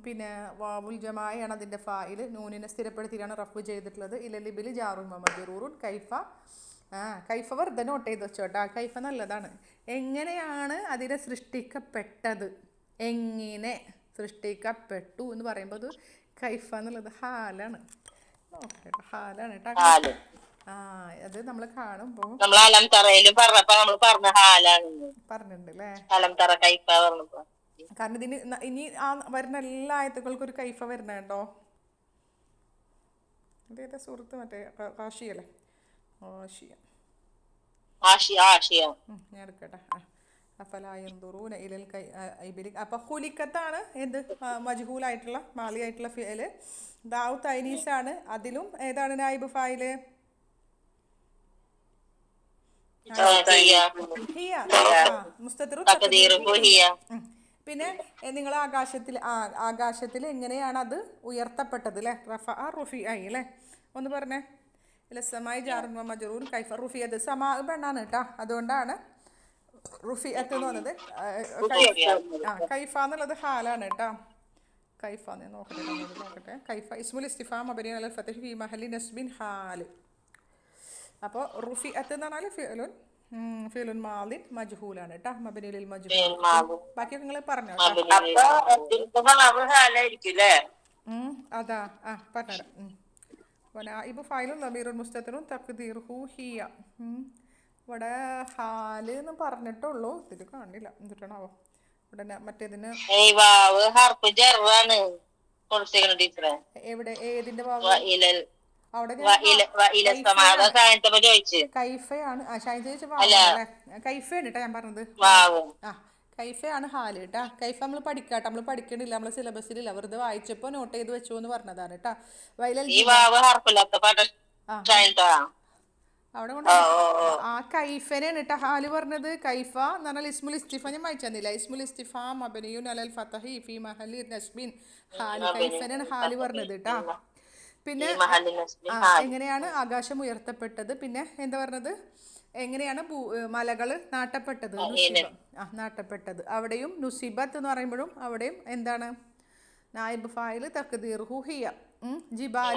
പിന്നെ വാവുൽ ജമാഅയാണ് അതിൻ്റെ ഫായിൽ, നൂനിനെ സ്ഥിരപ്പെടുത്തിയാണ് റഫ് ചെയ്തിട്ടുള്ളത്. ഇലലിബിൽ ജാറുൻ മജറൂറുൻ. കൈഫ വെറുതെ നോട്ട് ചെയ്ത് വെച്ചോട്ടാ. കൈഫ നല്ലതാണ്. എങ്ങനെയാണ് അതിനെ സൃഷ്ടിക്കപ്പെട്ടത്, എങ്ങനെ സൃഷ്ടിക്കപ്പെട്ടു എന്ന് പറയുമ്പോൾ അത് കൈഫ എന്നുള്ളത് ഹാലാണ്. ഓക്കെ, ഹാലാണ് കേട്ടോ. അത് നമ്മൾ കാണുമ്പോൾ പറഞ്ഞിട്ടുണ്ട് അല്ലേ. കാരണം ഇതിന് ഇനി വരുന്ന എല്ലാ ആയത്തുകൾക്കും ഒരു കൈഫ വരുന്നുണ്ടോ? എൻ്റെ ഏതാ സുഹൃത്ത് മറ്റേ കാശിയല്ലേ, കാശിയ. ആശിയ. ഞാൻ എടുക്കട്ടെ. അഫലായന്തുറൂന ഇലൽ കൈ ഇബിലി. അപ്പം ഹുലിക്കത്താണ് എന്ത് മജ്ഹൂലായിട്ടുള്ള മാലിയായിട്ടുള്ള ഫിയല്. ദാവു തൈനീസാണ്. അതിലും ഏതാണ് നായിബ് ഫായില്? ഹിയ. മുസ്തത്തിറു തഖ്ദീറുഹു ഹിയ. പിന്നെ നിങ്ങൾ ആകാശത്തിൽ എങ്ങനെയാണ് അത് ഉയർത്തപ്പെട്ടത് അല്ലേ? റുഫി ആയി അല്ലേ? ഒന്ന് പറഞ്ഞേ. ഇല്ല സമായി ജാറുൻ മജറൂൻ കൈഫ റുഫിയത്. സമാ പെണ്ണാണ് കേട്ടോ, അതുകൊണ്ടാണ് റുഫിയത്ത് എന്ന് പറഞ്ഞത്. കൈഫ എന്നുള്ളത് ഹാലാണ് കേട്ടോ. കൈഫ നോക്കട്ടെ. കൈഫ ഇസ്മുൽ ഇസ്തിഫാം മബനി അലൽ ഫതഹി ഫീ മഹല്ലി നസ്ബിൻ ഹാൽ. അപ്പോൾ റുഫിയത്ത് എന്ന് പറഞ്ഞാൽ ഫിലുൻ മാലിൻ മജ്ഹൂലാണ് കേട്ടോ, മബനി ലിൽ മജ്ഹൂൽ. ബാക്കിയൊക്കെ നിങ്ങൾ പറഞ്ഞോ. അതാ പറഞ്ഞുതരാം. നായിബ് ഫായിലും ദമീറുൻ മുസ്തത്തിറുൻ തഖ്ദീറുഹു ഹിയ. ഇവിടെ ഹാല് എന്ന് പറഞ്ഞിട്ടുള്ളൂ, ഇതിൽ കാണില്ല. എന്തിട്ടാണാവോ ഇവിടെ മറ്റേതിന് എവിടെ ഏതിന്റെ ഭാഗം? അവിടെ കൈഫയാണ്. ഷൈൻ ചോദിച്ച ഭാഗമല്ലേ? കൈഫയാണ് കേട്ടോ ഞാൻ പറഞ്ഞത്. കൈഫയാണ് ഹാല് കേട്ടാ. കൈഫ നമ്മൾ പഠിക്കാട്ടോ, നമ്മൾ പഠിക്കണില്ല, നമ്മളെ സിലബസിലില്ല, വെറുതെ വായിച്ചപ്പോ നോട്ട് ചെയ്ത് വെച്ചു എന്ന് പറഞ്ഞതാണ് കേട്ടാ. അവിടെ കൊണ്ട് കൈഫനാണ് കേട്ടോ ഹാല് പറഞ്ഞത്. കൈഫ എന്ന് പറഞ്ഞാൽ ഇസ്മുൽ ഇസ്തിഫ. ഞാൻ വായിച്ചെന്നില്ല. ഇസ്മുൽ ഇസ്തിഫ മബനിയുൻ അലൽ ഫതഹി ഫീ മഹല്ലി നസ്ബിൻ ഹാല്. കൈഫനാണ് ഹാല് പറഞ്ഞത് കേട്ടാ. പിന്നെ എങ്ങനെയാണ് ആകാശം ഉയർത്തപ്പെട്ടത്, പിന്നെ എന്താ പറഞ്ഞത്, എങ്ങനെയാണ് മലകൾ നാട്ടപ്പെട്ടത്, നാട്ടപ്പെട്ടത്. അവിടെയും നുസിബത്ത് എന്ന് പറയുമ്പോഴും അവിടെയും എന്താണ് നായിബ് ഫായിൽ തഖ്ദീറുഹു ഹിയ. ജിബാൽ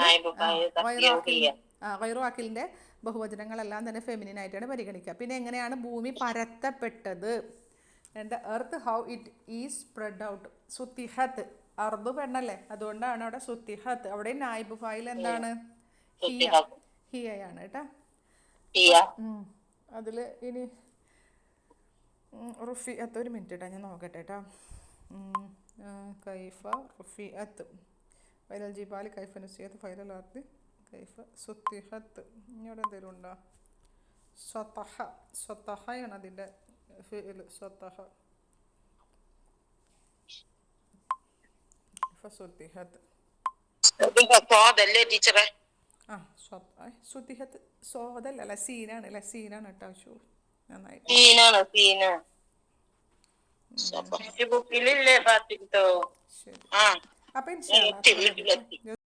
ഗൈറുവാക്കിലിന്റെ ബഹുവചനങ്ങളെല്ലാം തന്നെ ഫെമിനിൻ ആയിട്ടാണ് പരിഗണിക്കുക. പിന്നെ എങ്ങനെയാണ് ഭൂമി പരത്തപ്പെട്ടത്, the earth how it is spread out. സുത്തിഹത്ത്, അർദ് പെണ്ണല്ലേ, അതുകൊണ്ടാണ് അവിടെ സുത്തിഹത്ത്. അവിടെ നായിബ് ഫായിൽ എന്താണ്? ഹിയയാണ് കേട്ടാ. അതില് ഇനി റുഫിയത്ത്, ഒരു മിനിറ്റ് കേട്ടോ ഞാൻ നോക്കട്ടെ കേട്ടോ. കൈഫ റുഫിയത്ത് ഫൈലൽ ജിബാലി കൈഫ നുസിയത്ത് ഫൈലൽ അർദി കൈഫ സുത്തിഹത്ത്. ഇനിയോടെ എന്തെങ്കിലും ഉണ്ടോ? സ്വത്തഹയാണ് അതിൻ്റെ ഫിഇൽ. സ്വത്തഹ സുത്തിഹത്ത്. സോദല്ല സീനാണ് അല്ലെ? സീനാണ് കേട്ടോ. ഷൂ നന്നായിട്ട്. ശരി. അപ്പൊ ഇൻഷാ അല്ലാഹ്